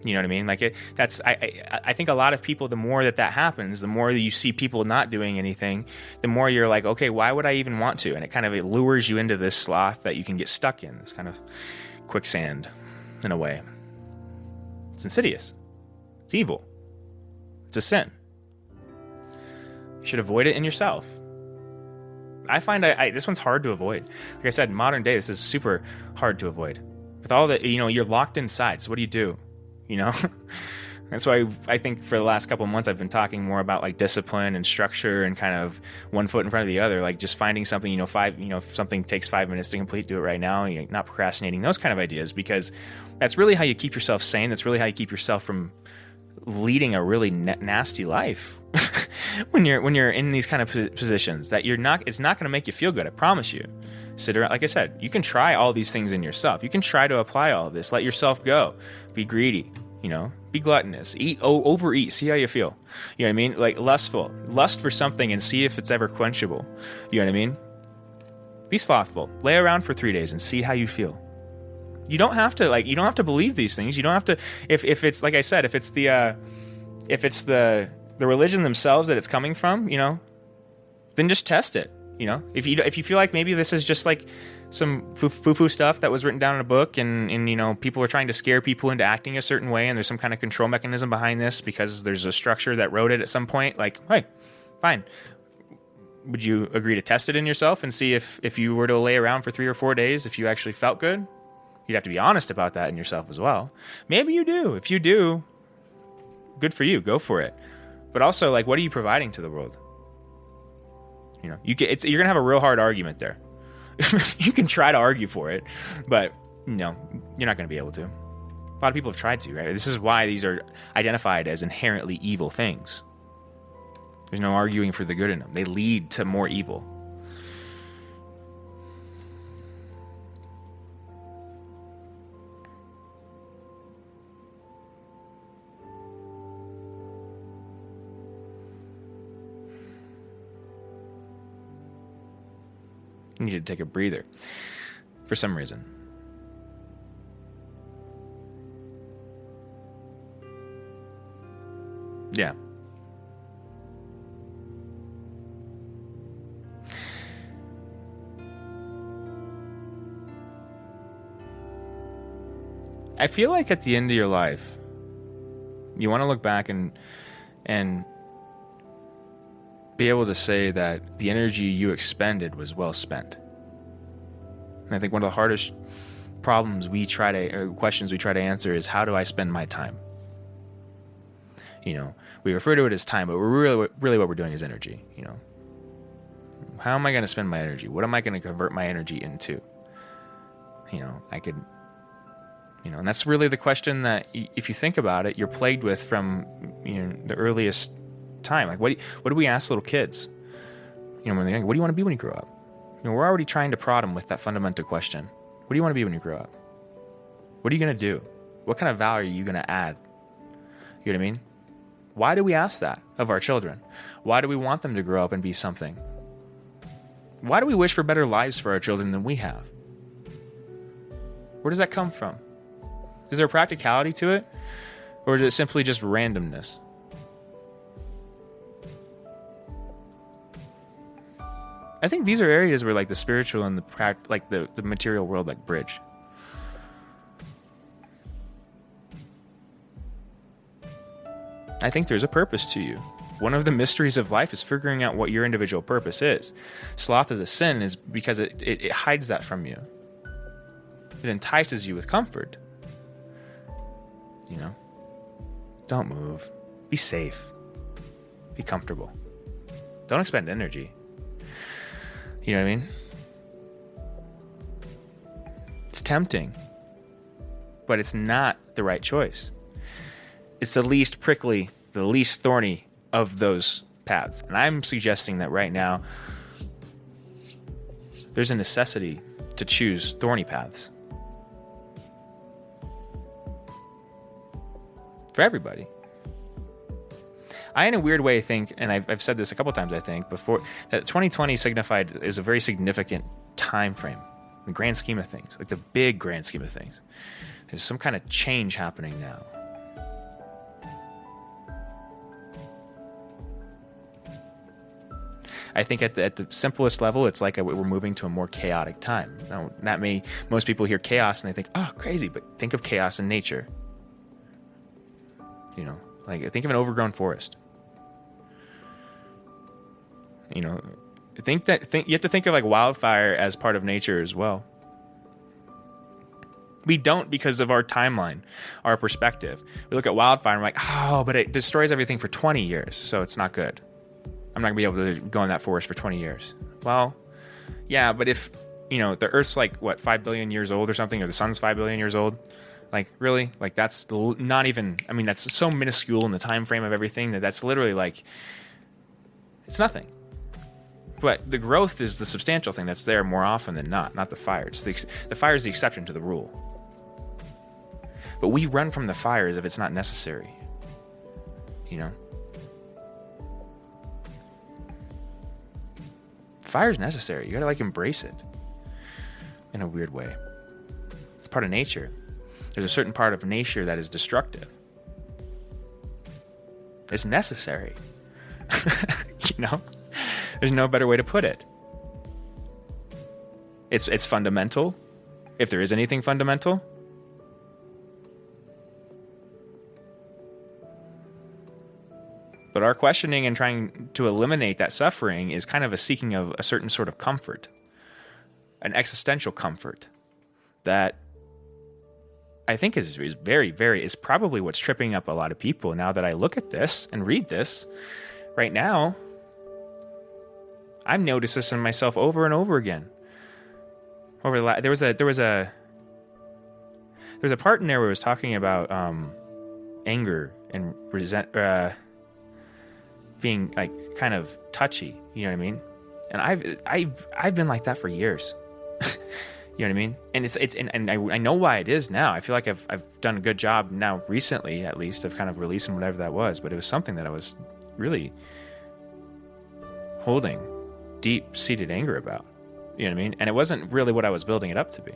You know what I mean? Like, I think a lot of people, the more that happens, the more that you see people not doing anything, the more you're like, okay, why would I even want to? And it lures you into this sloth that you can get stuck in, this kind of quicksand in a way. It's insidious. It's evil. It's a sin. You should avoid it in yourself. I find this one's hard to avoid. Like I said, modern day, this is super hard to avoid. With all that, you're locked inside. So what do? That's why I think for the last couple of months I've been talking more about like discipline and structure and kind of one foot in front of the other, like just finding something, if something takes 5 minutes to complete, do it right now, not procrastinating, those kind of ideas, because that's really how you keep yourself sane. That's really how you keep yourself from leading a really nasty life when you're in these kind of positions that it's not going to make you feel good. I promise you. Sit around, like I said, you can try all these things in yourself. You can try to apply all of this. Let yourself go. Be greedy. Be gluttonous, overeat, see how you feel. You know what I mean? Like lust for something and see if it's ever quenchable. You know what I mean? Be slothful. Lay around for 3 days and see how you feel. You don't have to believe these things. You don't have to, if it's, like I said, if it's the religion themselves that it's coming from, then just test it. If you feel like maybe this is just like some foo-foo stuff that was written down in a book and people are trying to scare people into acting a certain way and there's some kind of control mechanism behind this because there's a structure that wrote it at some point, like, hey, fine. Would you agree to test it in yourself and see if you were to lay around for 3 or 4 days, if you actually felt good? You'd have to be honest about that in yourself as well. Maybe you do. If you do, good for you. Go for it. But also, like, what are you providing to the world? You're going to have a real hard argument there. You can try to argue for it, but you're not going to be able to. A lot of people have tried to, right? This is why these are identified as inherently evil things. There's no arguing for the good in them. They lead to more evil. You need to take a breather for some reason. Yeah. I feel like at the end of your life, you want to look back and be able to say that the energy you expended was well spent. And I think one of the hardest questions we try to answer is, how do I spend my time? We refer to it as time, but we're really what we're doing is energy. How am I going to spend my energy? What am I going to convert my energy into? And that's really the question that, if you think about it, you're plagued with from the earliest time. Like, what do we ask little kids? When they're young, what do you want to be when you grow up? We're already trying to prod them with that fundamental question. What do you want to be when you grow up? What are you going to do? What kind of value are you going to add? You know what I mean? Why do we ask that of our children? Why do we want them to grow up and be something? Why do we wish for better lives for our children than we have? Where does that come from? Is there a practicality to it? Or is it simply just randomness? I think these are areas where, like, the spiritual and the material world, like, bridge. I think there's a purpose to you. One of the mysteries of life is figuring out what your individual purpose is. Sloth as a sin is because it hides that from you. It entices you with comfort. Don't move. Be safe. Be comfortable. Don't expend energy. You know what I mean? It's tempting, but it's not the right choice. It's the least prickly, the least thorny of those paths. And I'm suggesting that right now, there's a necessity to choose thorny paths. For everybody. I, in a weird way, think, and I've said this a couple times, I think, before, that 2020 is a very significant time frame in the grand scheme of things, like the big grand scheme of things. There's some kind of change happening now. I think at the simplest level, it's like we're moving to a more chaotic time. Now, most people hear chaos and they think, oh, crazy, but think of chaos in nature. Like, think of an overgrown forest. You have to think of, like, wildfire as part of nature as well. We don't, because of our timeline, our perspective. We look at wildfire and we're like, oh, but it destroys everything for 20 years, so it's not good. I'm not going to be able to go in that forest for 20 years. Well, yeah, but if, the Earth's like, 5 billion years old or something, or the sun's 5 billion years old, like, really? Like, that's not even, that's so minuscule in the time frame of everything that's literally, like, it's nothing. But the growth is the substantial thing that's there more often than not the fire. The fire is the exception to the rule. But we run from the fire as if it's not necessary. Fire's necessary. You gotta, like, embrace it. in a weird way. It's part of nature. There's a certain part of nature that is destructive. It's necessary. There's no better way to put it. It's fundamental, if there is anything fundamental. But our questioning and trying to eliminate that suffering is kind of a seeking of a certain sort of comfort, an existential comfort that I think is very, very, is probably what's tripping up a lot of people now that I look at this and read this. Right now, I've noticed this in myself over and over again. There was a part in there where it was talking about anger and being like kind of touchy. You know what I mean? And I've been like that for years. You know what I mean? And I know why it is now. I feel like I've done a good job now recently, at least, of kind of releasing whatever that was. But it was something that I was really holding deep-seated anger about. You know what I mean? And it wasn't really what I was building it up to be.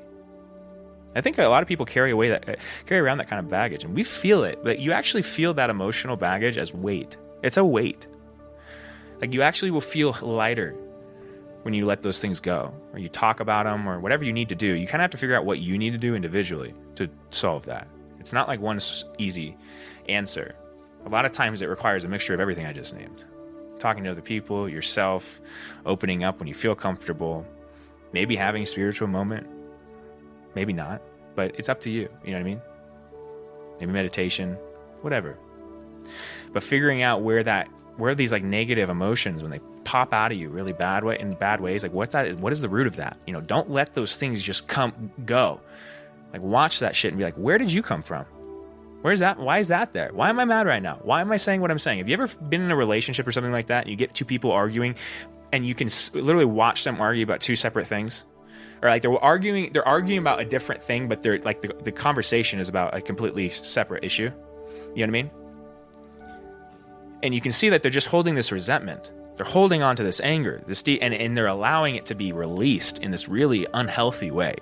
I think a lot of people carry around that kind of baggage, and we feel it. But you actually feel that emotional baggage as weight. It's a weight. Like you actually will feel lighter when you let those things go, or you talk about them, or whatever you need to do. You kind of have to figure out what you need to do individually to solve that. It's not like one easy answer. A lot of times it requires a mixture of everything I just named. Talking to other people, yourself, opening up when you feel comfortable, maybe having a spiritual moment, maybe not, but it's up to you. You know what I mean? Maybe meditation, whatever. But figuring out where these like negative emotions, when they pop out of you really in bad ways, like what is the root of that? Don't let those things just go. Like watch that shit and be like, where did you come from? Where's that? Why is that there? Why am I mad right now? Why am I saying what I'm saying? Have you ever been in a relationship or something like that and you get two people arguing and you can literally watch them argue about two separate things? Or like they're arguing about a different thing, but they're like the conversation is about a completely separate issue. You know what I mean? And you can see that they're just holding this resentment. They're holding on to this anger, and they're allowing it to be released in this really unhealthy way.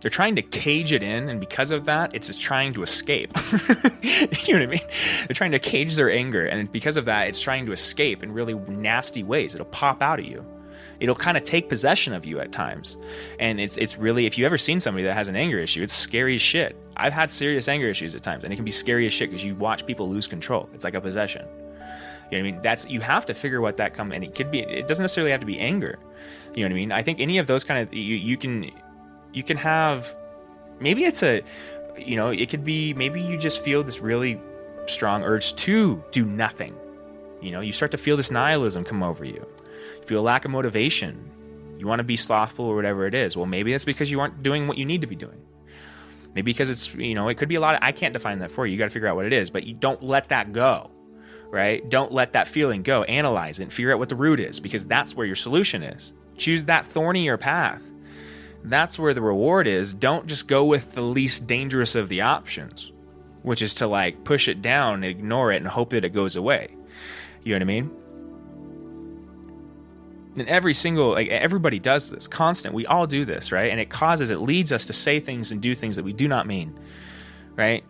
They're trying to cage it in, and because of that, it's just trying to escape. You know what I mean? They're trying to cage their anger, and because of that, it's trying to escape in really nasty ways. It'll pop out at you. It'll kind of take possession of you at times. And it's really, if you've ever seen somebody that has an anger issue, it's scary as shit. I've had serious anger issues at times, and it can be scary as shit because you watch people lose control. It's like a possession. You know what I mean? You have to figure what that and it doesn't necessarily have to be anger. You know what I mean? I think any of those kind of, you can have, maybe it's it could be, maybe you just feel this really strong urge to do nothing. You start to feel this nihilism come over you. You feel a lack of motivation. You want to be slothful or whatever it is. Well, maybe that's because you aren't doing what you need to be doing. Maybe because it's, it could be a lot of, I can't define that for you. You got to figure out what it is, but you don't let that go, right? Don't let that feeling go. Analyze it and figure out what the root is, because that's where your solution is. Choose that thornier path. That's where the reward is. Don't just go with the least dangerous of the options, which is to like push it down, ignore it, and hope that it goes away. You know what I mean? And everybody does this constant. We all do this, right? And it leads us to say things and do things that we do not mean, right?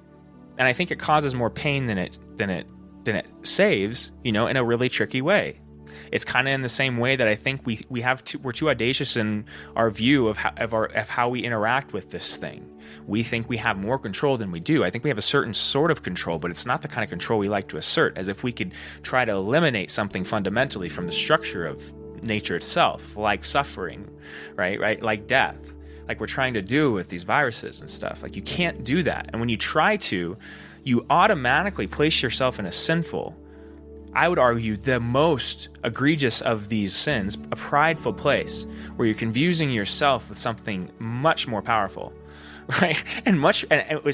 And I think it causes more pain than it saves, in a really tricky way. It's kind of in the same way that I think we're too audacious in our view of how we interact with this thing. We think we have more control than we do. I think we have a certain sort of control, but it's not the kind of control we like to assert, as if we could try to eliminate something fundamentally from the structure of nature itself, like suffering, right? Like death, like we're trying to do with these viruses and stuff. Like you can't do that. And when you try to, you automatically place yourself in a sinful, I would argue the most egregious of these sins, a prideful place where you're confusing yourself with something much more powerful, right? And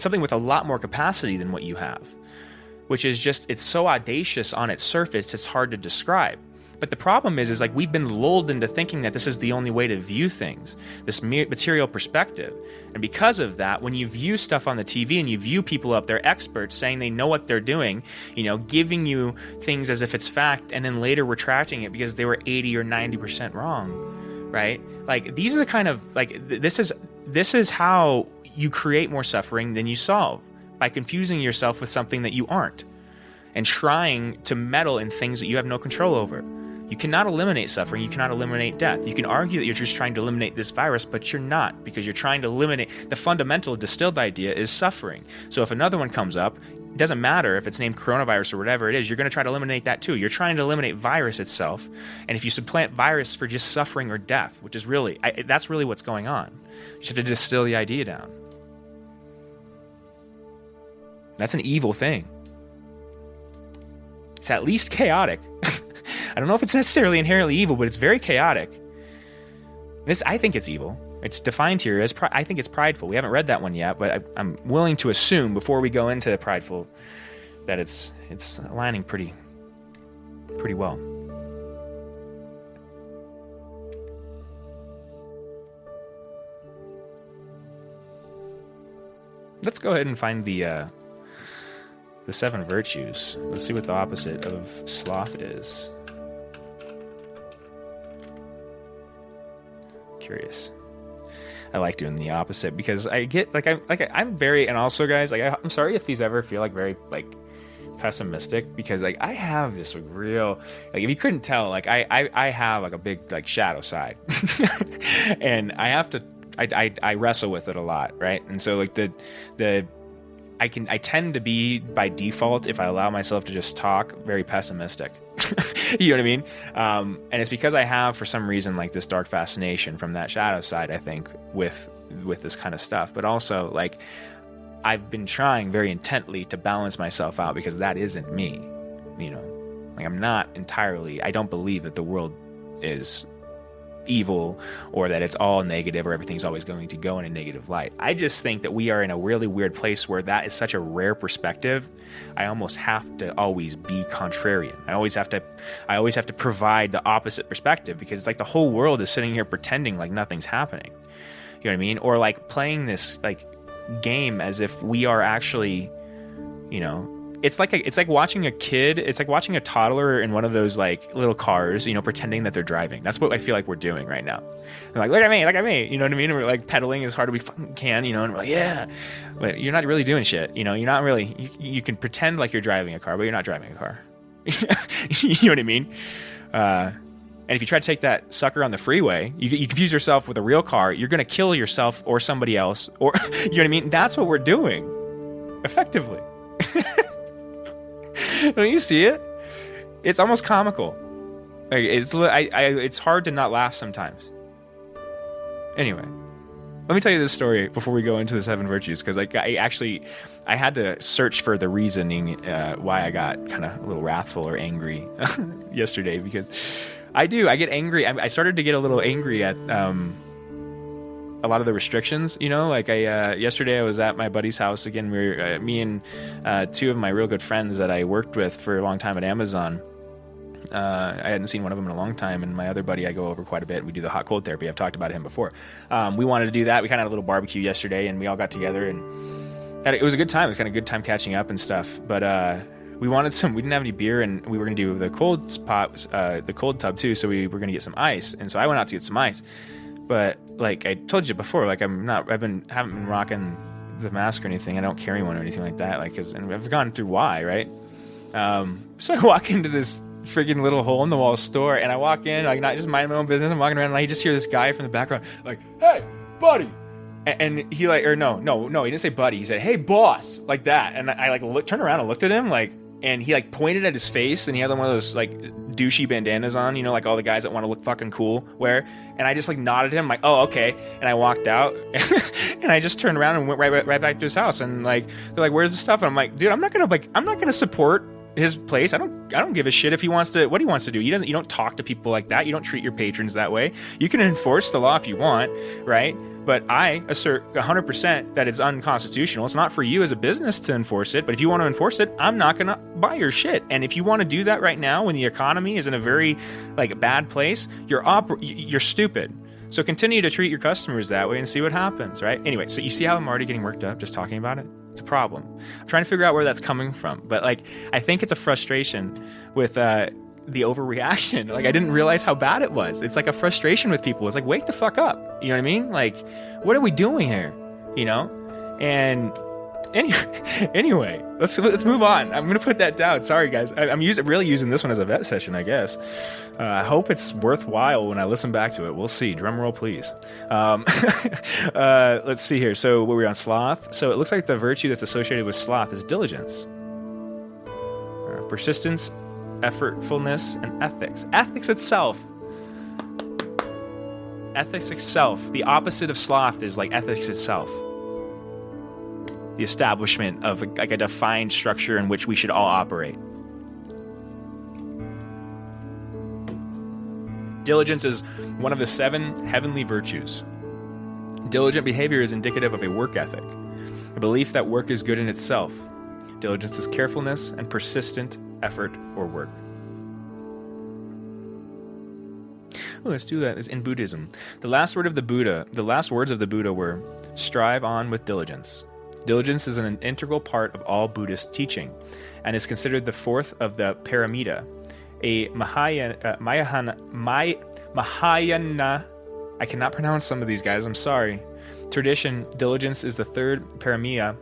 something with a lot more capacity than what you have, which is just, it's so audacious on its surface, it's hard to describe. But the problem is like we've been lulled into thinking that this is the only way to view things, this material perspective. And because of that, when you view stuff on the TV and you view people up there, experts saying they know what they're doing, giving you things as if it's fact, and then later retracting it because they were 80 or 90% wrong, right? Like, these are the kind of, like, this is how you create more suffering than you solve, by confusing yourself with something that you aren't and trying to meddle in things that you have no control over. You cannot eliminate suffering. You cannot eliminate death. You can argue that you're just trying to eliminate this virus, but you're not, because you're trying to eliminate the fundamental distilled idea is suffering. So if another one comes up, it doesn't matter if it's named coronavirus or whatever it is, you're going to try to eliminate that too. You're trying to eliminate virus itself. And if you supplant virus for just suffering or death, which is really, that's really what's going on. You just have to distill the idea down. That's an evil thing. It's at least chaotic. I don't know if it's necessarily inherently evil, but it's very chaotic. I think it's evil. It's defined here as I think it's prideful. We haven't read that one yet, but I'm willing to assume before we go into prideful that it's aligning pretty well. Let's go ahead and find the 7 virtues. Let's see what the opposite of sloth is. Curious. I like doing the opposite because I get I'm very, and also guys, like, I'm sorry if these ever feel like very like pessimistic, because like I have this real, like, if you couldn't tell, like I have like a big like shadow side, and I have to I wrestle with it a lot, right? And so like I tend to be, by default, if I allow myself to just talk, very pessimistic. You know what I mean? And it's because I have, for some reason, like this dark fascination from that shadow side, I think, with this kind of stuff. But also, like, I've been trying very intently to balance myself out, because that isn't me. You know, like, I'm not entirely, I don't believe that the world is evil, or that it's all negative, or everything's always going to go in a negative light. I just think that we are in a really weird place where that is such a rare perspective. I almost have to always be contrarian. I always have to provide the opposite perspective, because it's like the whole world is sitting here pretending like nothing's happening. You know what I mean? Or like playing this like game as if we are actually, you know, it's like watching a kid. It's like watching a toddler in one of those like little cars, you know, pretending that they're driving. That's what I feel like we're doing right now. They're like, look at me, you know what I mean? And we're like pedaling as hard as we fucking can, you know, and we're like, yeah, but you're not really doing shit, you know. You're not really. You can pretend like you're driving a car, but you're not driving a car. You know what I mean? And if you try to take that sucker on the freeway, you confuse yourself with a real car. You're gonna kill yourself or somebody else, or you know what I mean? That's what we're doing, effectively. Don't you see it? It's almost comical. Like, it's hard to not laugh sometimes. Anyway, let me tell you this story before we go into the 7 virtues, because like I had to search for the reasoning why I got kind of a little wrathful or angry yesterday, because I get angry. I started to get a little angry at a lot of the restrictions, you know, like yesterday I was at my buddy's house again. We were, me and 2 of my real good friends that I worked with for a long time at Amazon. I hadn't seen one of them in a long time, and my other buddy I go over quite a bit. We do the hot cold therapy. I've talked about him before. We wanted to do that. We kind of had a little barbecue yesterday, and we all got together, and it was a good time. It was kind of a good time catching up and stuff. But we didn't have any beer, and we were going to do the cold spot, the cold tub too. So we were going to get some ice, and so I went out to get some ice. But like I told you before, like haven't been rocking the mask or anything. I don't carry one or anything like that. Like, and I've gone through why, right? So I walk into this freaking little hole in the wall store, and I walk in, like, not just minding my own business. I'm walking around, and I just hear this guy from the background, like, "Hey, buddy," and he like, or no, he didn't say buddy. He said, "Hey, boss," like that. And I like turned around and looked at him, like, and he like pointed at his face, and he had one of those like douchey bandanas on, you know, like all the guys that want to look fucking cool wear. And I just like nodded him, like, "Oh, okay," and I walked out, and I just turned around and went right back to his house. And like, they're like, "Where's the stuff?" And I'm like, "Dude, I'm not gonna support his place. I don't give a shit if he wants to, what he wants to do. You don't talk to people like that. You don't treat your patrons that way. You can enforce the law if you want, right? But I assert 100% that it's unconstitutional. It's not for you as a business to enforce it, but if you want to enforce it, I'm not going to buy your shit. And if you want to do that right now when the economy is in a very like bad place, you're stupid. So continue to treat your customers that way and see what happens, right? Anyway, so you see how I'm already getting worked up just talking about it? It's a problem. I'm trying to figure out where that's coming from. But like, I think it's a frustration with the overreaction. Like, I didn't realize how bad it was. It's like a frustration with people. It's like, wake the fuck up. You know what I mean? Like, what are we doing here? You know? And anyway, let's move on. I'm going to put that down. Sorry, guys. I'm really using this one as a vet session, I guess. I hope it's worthwhile when I listen back to it. We'll see. Drum roll, please. Let's see here. So, what were we on? Sloth. So, it looks like the virtue that's associated with sloth is diligence, persistence, effortfulness, and ethics. Ethics itself. The opposite of sloth is like ethics itself. The establishment of like a defined structure in which we should all operate. Diligence is one of the 7 heavenly virtues. Diligent behavior is indicative of a work ethic, a belief that work is good in itself. Diligence is carefulness and persistent effort or work. Oh, let's do that. It's in Buddhism. The last words of the Buddha were, "Strive on with diligence." Diligence is an integral part of all Buddhist teaching and is considered the 4th of the paramita. A Mahayana, I cannot pronounce some of these guys, I'm sorry. Tradition, diligence is the 3rd paramita.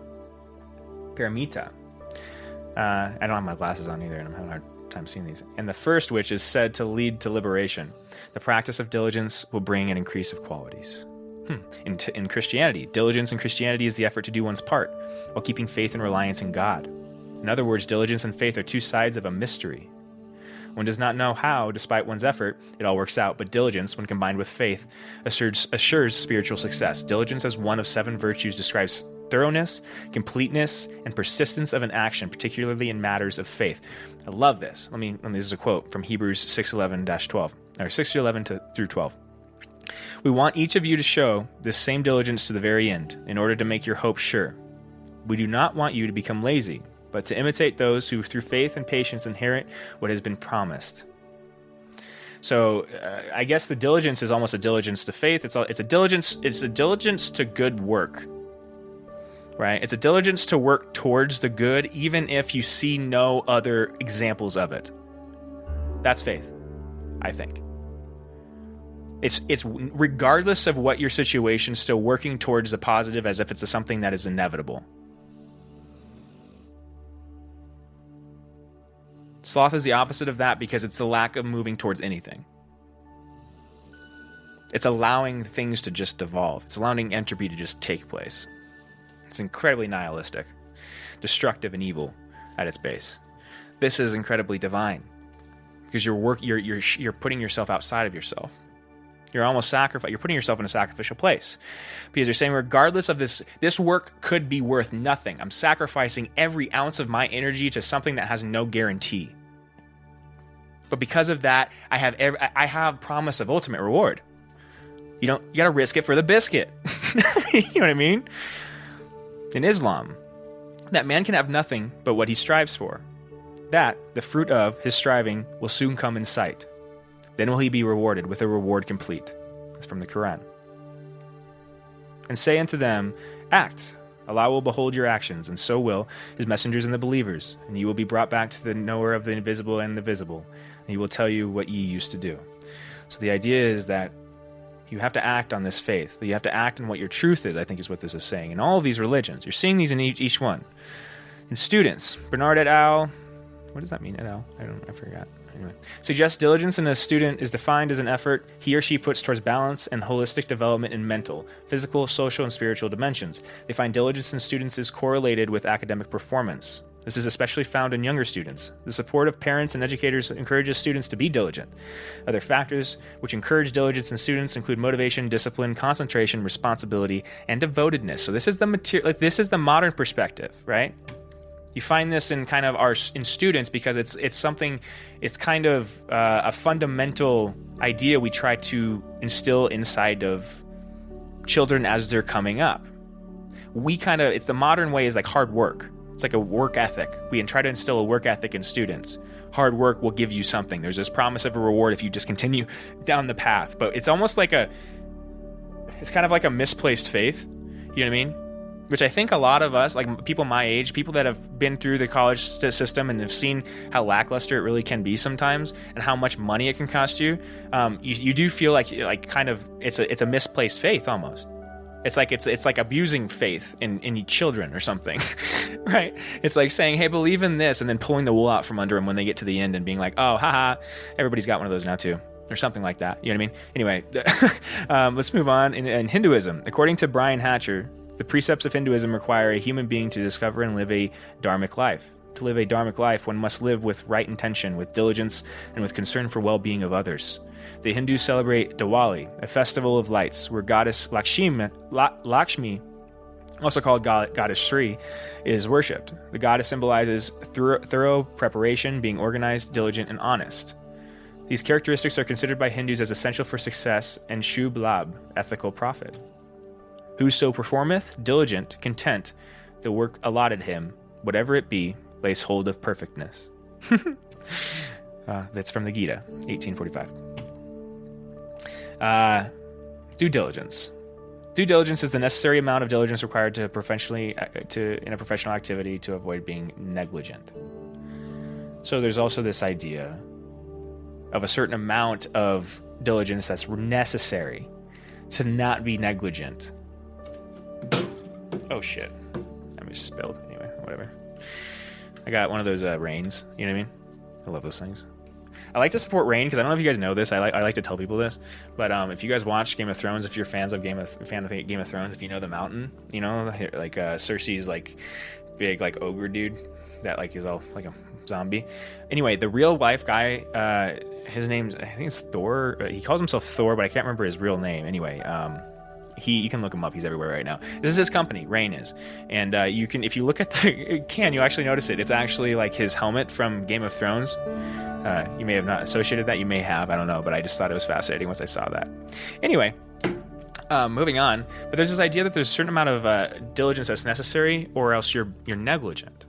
I don't have my glasses on either, and I'm having a hard time seeing these. And the first, which is said to lead to liberation. The practice of diligence will bring an increase of qualities. In Christianity, diligence in Christianity is the effort to do one's part while keeping faith and reliance in God. In other words, diligence and faith are 2 sides of a mystery. One does not know how, despite one's effort, it all works out, but diligence, when combined with faith, assures spiritual success. Diligence as one of 7 virtues describes thoroughness, completeness, and persistence of an action, particularly in matters of faith. I love this. This is a quote from Hebrews 6:11-12, or 6:11 through 12. We want each of you to show this same diligence to the very end, in order to make your hope sure. We do not want you to become lazy, but to imitate those who through faith and patience inherit what has been promised. So I guess the diligence is almost a diligence to faith. It's a diligence to good work, right? It's a diligence to work towards the good, even if you see no other examples of it. That's faith, I think. It's regardless of what your situation, still working towards the positive as if it's something that is inevitable. Sloth is the opposite of that because it's the lack of moving towards anything. It's allowing things to just devolve. It's allowing entropy to just take place. It's incredibly nihilistic, destructive, and evil at its base. This is incredibly divine because you're putting yourself outside of yourself. You're almost you're putting yourself in a sacrificial place because you're saying, regardless of this work could be worth nothing. I'm sacrificing every ounce of my energy to something that has no guarantee. But because of that, I have promise of ultimate reward. You got to risk it for the biscuit. You know what I mean? In Islam, that man can have nothing but what he strives for. That the fruit of his striving will soon come in sight. Then will he be rewarded with a reward complete. That's from the Quran. And say unto them, act. Allah will behold your actions, and so will his messengers and the believers. And you will be brought back to the knower of the invisible and the visible. And he will tell you what ye used to do. So the idea is that you have to act on this faith. You have to act on what your truth is, I think is what this is saying. In all of these religions, you're seeing these in each one. In students, Bernard et al. What does that mean, et al? I forgot. Anyway, suggests diligence in a student is defined as an effort he or she puts towards balance and holistic development in mental, physical, social, and spiritual dimensions. They find diligence in students is correlated with academic performance. This is especially found in younger students. The support of parents and educators encourages students to be diligent. Other factors which encourage diligence in students include motivation, discipline, concentration, responsibility, and devotedness. So this is the modern perspective, right? You find this in kind of in students because it's kind of a fundamental idea we try to instill inside of children as they're coming up. It's the modern way is like hard work. It's like a work ethic. We try to instill a work ethic in students. Hard work will give you something. There's this promise of a reward if you just continue down the path. But it's almost like it's kind of like a misplaced faith. You know what I mean? which I think a lot of us, like people my age, people that have been through the college system and have seen how lackluster it really can be sometimes, and how much money it can cost you, you do feel like kind of it's a misplaced faith almost. It's like abusing faith in children or something, right? It's like saying, hey, believe in this, and then pulling the wool out from under them when they get to the end and being like, oh, haha, everybody's got one of those now too, or something like that. You know what I mean? Anyway, let's move on. In Hinduism, according to Brian Hatcher, the precepts of Hinduism require a human being to discover and live a dharmic life. To live a dharmic life, one must live with right intention, with diligence, and with concern for well-being of others. The Hindus celebrate Diwali, a festival of lights, where goddess Lakshmi, also called goddess Sri, is worshipped. The goddess symbolizes thorough preparation, being organized, diligent, and honest. These characteristics are considered by Hindus as essential for success and shubh labh, ethical profit. Whoso performeth, diligent, content, the work allotted him, whatever it be, lays hold of perfectness. That's from the Gita, 1845. Due diligence. Due diligence is the necessary amount of diligence required in a professional activity to avoid being negligent. So there's also this idea of a certain amount of diligence that's necessary to not be negligent. Oh shit. I just spilled. Anyway, whatever. I got one of those rains. You know what I mean? I love those things. I like to support Rain because I don't know if you guys know this. I like to tell people this, but if you guys watch Game of Thrones, if you're fans of Game of Thrones, if you know the Mountain, you know, like Cersei's like big like ogre dude that like is all like a zombie. Anyway, the real life guy, his name's, I think it's Thor. He calls himself Thor, but I can't remember his real name. Anyway, you can look him up. He's everywhere right now. This is his company, Rain is, and you can, if you look at you'll actually notice it. It's actually like his helmet from Game of Thrones. You may have not associated that. You may have. I don't know. But I just thought it was fascinating once I saw that. Anyway, moving on. But there's this idea that there's a certain amount of diligence that's necessary, or else you're negligent.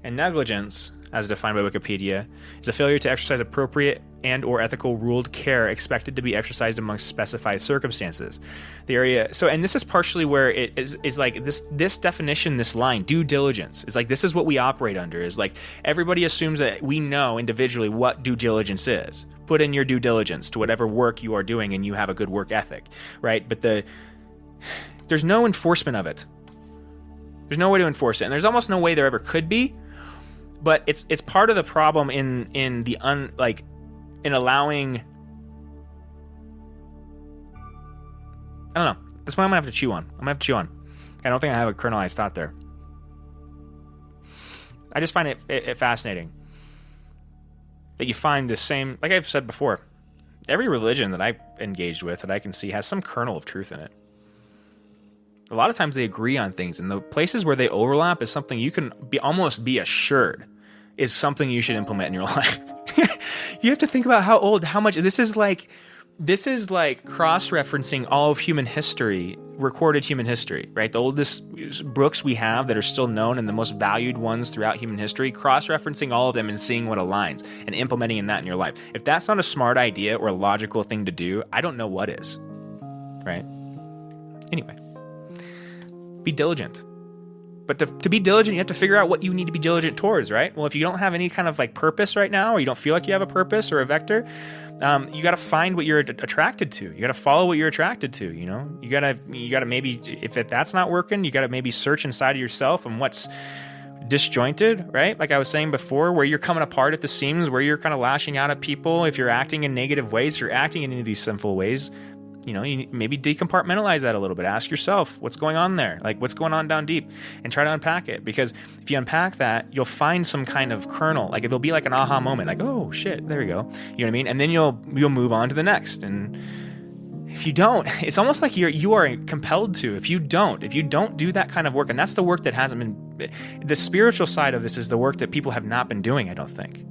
And negligence, as defined by Wikipedia, is a failure to exercise appropriate and or ethical ruled care expected to be exercised amongst specified circumstances. The area, and this is partially where it is like this definition, this line, due diligence, is like this is what we operate under. Is like everybody assumes that we know individually what due diligence is. Put in your due diligence to whatever work you are doing, and you have a good work ethic, right? But there's no enforcement of it. There's no way to enforce it, and there's almost no way there ever could be. But it's part of the problem in allowing. I don't know. That's what I'm gonna have to chew on. I don't think I have a kernelized thought there. I just find it fascinating that you find the same. Like I've said before, every religion that I've engaged with that I can see has some kernel of truth in it. A lot of times they agree on things, and the places where they overlap is something you can almost be assured is something you should implement in your life. You have to think about how much this is like cross-referencing all of human history, recorded human history, right? The oldest books we have that are still known and the most valued ones throughout human history, cross-referencing all of them and seeing what aligns and implementing that in your life. If that's not a smart idea or a logical thing to do, I don't know what is, right? Anyway, be diligent. But to be diligent, you have to figure out what you need to be diligent towards, right? Well, if you don't have any kind of like purpose right now, or you don't feel like you have a purpose or a vector, you got to find what you're attracted to. You got to follow what you're attracted to. You know, you got to maybe, if that's not working, you got to maybe search inside of yourself and what's disjointed, right? Like I was saying before, where you're coming apart at the seams, where you're kind of lashing out at people. If you're acting in negative ways, if you're acting in any of these sinful ways, you know, you maybe decompartmentalize that a little bit. Ask yourself, what's going on there? Like, what's going on down deep? And try to unpack it. Because if you unpack that, you'll find some kind of kernel. Like, it'll be like an aha moment. Like, oh, shit, there you go. You know what I mean? And then you'll move on to the next. And if you don't, it's almost like you are compelled to. If you don't do that kind of work, and that's the work that hasn't been... The spiritual side of this is the work that people have not been doing, I don't think.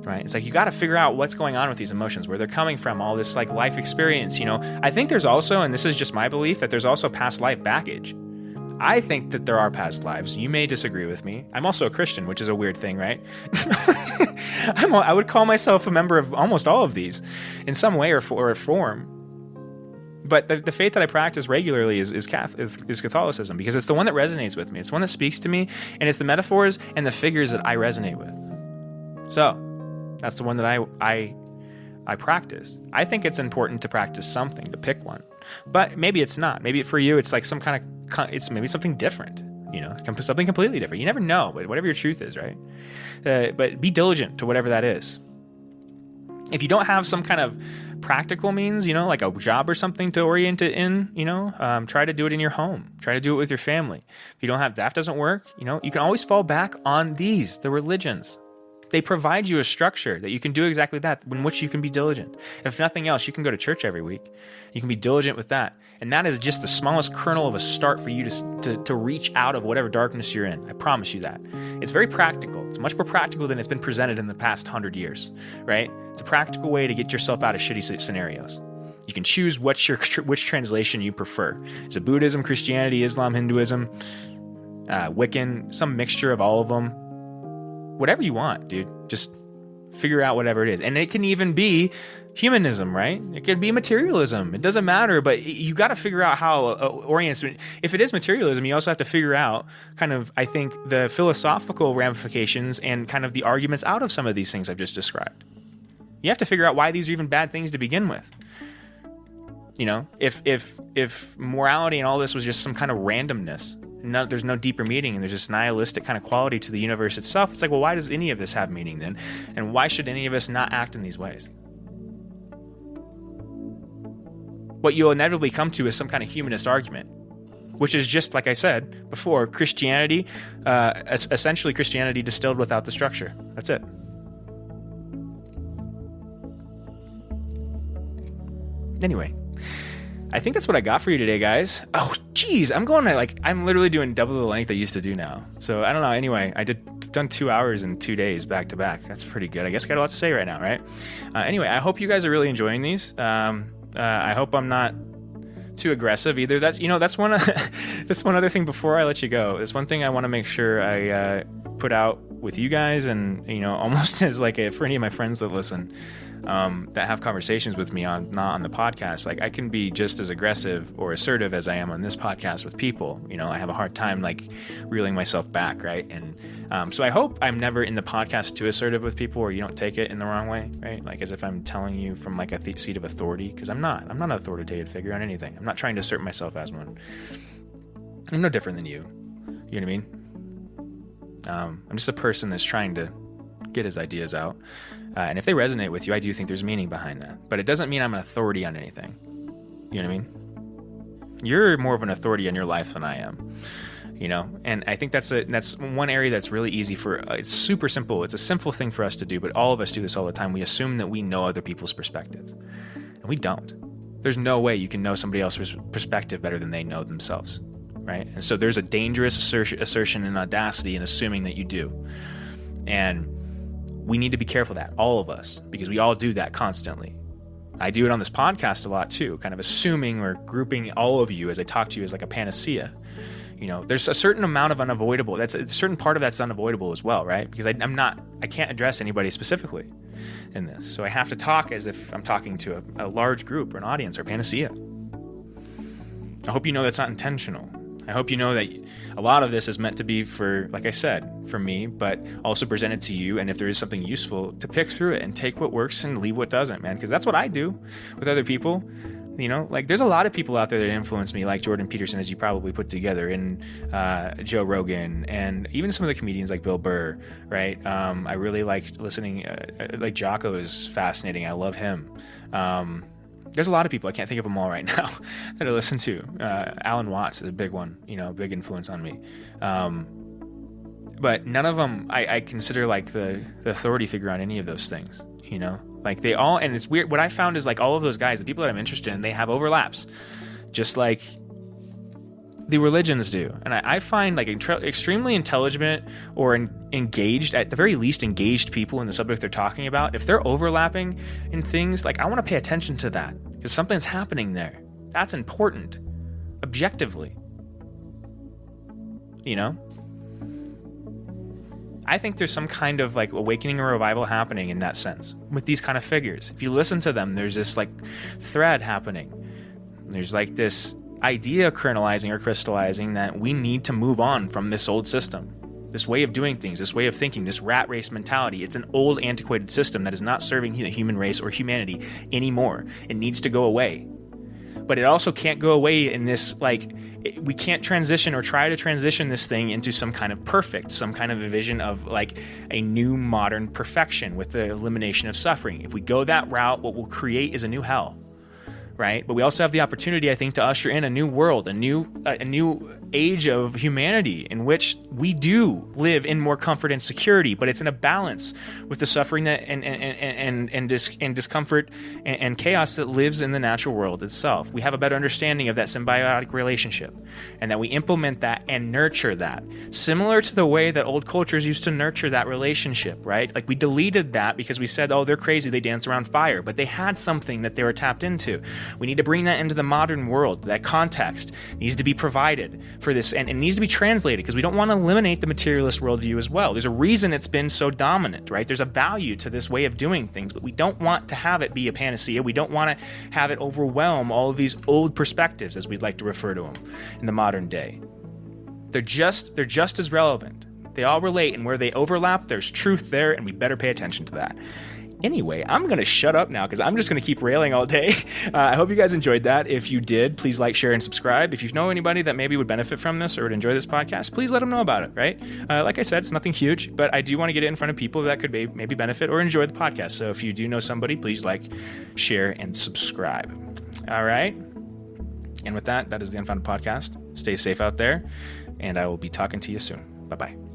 Right? It's like you got to figure out what's going on with these emotions, where they're coming from, all this like life experience, you know. I think there's also, and this is just my belief, that there's also past life baggage. I think that there are past lives. You may disagree with me. I'm also a Christian, which is a weird thing, right? I would call myself a member of almost all of these in some way or form. But the faith that I practice regularly is Catholicism, because it's the one that resonates with me. It's the one that speaks to me, and it's the metaphors and the figures that I resonate with. So that's the one that I practice. I think it's important to practice something, to pick one. But maybe it's not. Maybe for you, it's like some kind of, it's maybe something different, something completely different. You never know, but whatever your truth is, right? But be diligent to whatever that is. If you don't have some kind of practical means, like a job or something to orient it in, try to do it in your home. Try to do it with your family. If you don't have, that doesn't work, you can always fall back on the religions. They provide you a structure that you can do exactly that, in which you can be diligent. If nothing else, you can go to church every week. You can be diligent with that. And that is just the smallest kernel of a start for you to reach out of whatever darkness you're in. I promise you that. It's very practical. It's much more practical than it's been presented in the past 100 years, right? It's a practical way to get yourself out of shitty scenarios. You can choose which translation you prefer. Is it Buddhism, Christianity, Islam, Hinduism, Wiccan, some mixture of all of them? Whatever you want, dude. Just figure out whatever it is. And it can even be humanism, right? It could be materialism. It doesn't matter, but you got to figure out how orients. If it is materialism, you also have to figure out kind of, I think, the philosophical ramifications and kind of the arguments out of some of these things I've just described. You have to figure out why these are even bad things to begin with. If morality and all this was just some kind of randomness, there's no deeper meaning, and there's this nihilistic kind of quality to the universe itself. It's like, well, why does any of this have meaning then? And why should any of us not act in these ways? What you'll inevitably come to is some kind of humanist argument, which is just, like I said before, Christianity, essentially Christianity distilled without the structure. That's it. Anyway, I think that's what I got for you today, guys. Oh, geez, I'm literally doing double the length I used to do now. So I don't know. Anyway, done 2 hours in 2 days back to back. That's pretty good. I guess I got a lot to say right now, right? Anyway, I hope you guys are really enjoying these. I hope I'm not too aggressive either. That's one that's one other thing before I let you go. There's one thing I want to make sure I put out with you guys, and almost as like for any of my friends that listen. That have conversations with me not on the podcast. Like, I can be just as aggressive or assertive as I am on this podcast with people. I have a hard time like reeling myself back, right? And so I hope I'm never in the podcast too assertive with people, or you don't take it in the wrong way, right? Like as if I'm telling you from like a seat of authority, because I'm not an authoritative figure on anything. I'm not trying to assert myself as one. I'm no different than you. You know what I mean? I'm just a person that's trying to get his ideas out. And if they resonate with you, I do think there's meaning behind that. But it doesn't mean I'm an authority on anything. You know what I mean? You're more of an authority on your life than I am. And I think that's one area that's really easy it's super simple. It's a simple thing for us to do, but all of us do this all the time. We assume that we know other people's perspectives. And we don't. There's no way you can know somebody else's perspective better than they know themselves, right? And so there's a dangerous assertion and audacity in assuming that you do. And we need to be careful of that, all of us, because we all do that constantly. I do it on this podcast a lot too, kind of assuming or grouping all of you as I talk to you as like a panacea. There's a certain amount of unavoidable. That's a certain part of that's unavoidable as well, right? Because I can't address anybody specifically in this. So I have to talk as if I'm talking to a large group or an audience or panacea. I hope you know that's not intentional. I hope you know that a lot of this is meant to be for, like I said, for me, but also presented to you. And if there is something useful, to pick through it and take what works and leave what doesn't, man. Because that's what I do with other people. Like there's a lot of people out there that influence me, like Jordan Peterson, as you probably put together, and Joe Rogan, and even some of the comedians like Bill Burr, right? I really like listening, like Jocko is fascinating. I love him. There's a lot of people, I can't think of them all right now, that I listen to. Alan Watts is a big one, big influence on me. But none of them I consider like the authority figure on any of those things, Like they all, and it's weird, what I found is like all of those guys, the people that I'm interested in, they have overlaps, just like the religions do. And I find like extremely intelligent or engaged, at the very least engaged people in the subject they're talking about, if they're overlapping in things, like I want to pay attention to that because something's happening there. That's important, objectively. I think there's some kind of like awakening or revival happening in that sense with these kind of figures. If you listen to them, there's this like thread happening. There's like this idea kernelizing or crystallizing that we need to move on from this old system, this way of doing things, this way of thinking, this rat race mentality. It's an old, antiquated system that is not serving the human race or humanity anymore. It needs to go away. But it also can't go away in this, we can't transition or try to transition this thing into some kind of perfect, some kind of a vision of like a new modern perfection with the elimination of suffering. If we go that route, what we'll create is a new hell. Right? But we also have the opportunity, I think, to usher in a new world, a new age of humanity in which we do live in more comfort and security, but it's in a balance with the suffering that and discomfort and chaos that lives in the natural world itself. We have a better understanding of that symbiotic relationship, and that we implement that and nurture that, similar to the way that old cultures used to nurture that relationship, right? Like we deleted that because we said, oh, they're crazy, they dance around fire, but they had something that they were tapped into. We need to bring that into the modern world. That context needs to be provided for this, and it needs to be translated, because we don't want to eliminate the materialist worldview as well. There's a reason it's been so dominant, right? There's a value to this way of doing things, but we don't want to have it be a panacea. We don't want to have it overwhelm all of these old perspectives, as we'd like to refer to them in the modern day. They're just as relevant. They all relate, and where they overlap, there's truth there, and we better pay attention to that. Anyway, I'm going to shut up now because I'm just going to keep railing all day. I hope you guys enjoyed that. If you did, please like, share, and subscribe. If you know anybody that maybe would benefit from this or would enjoy this podcast, please let them know about it, right? Like I said, it's nothing huge, but I do want to get it in front of people that could maybe benefit or enjoy the podcast. So if you do know somebody, please like, share, and subscribe. All right? And with that, that is the Unfounded Podcast. Stay safe out there, and I will be talking to you soon. Bye-bye.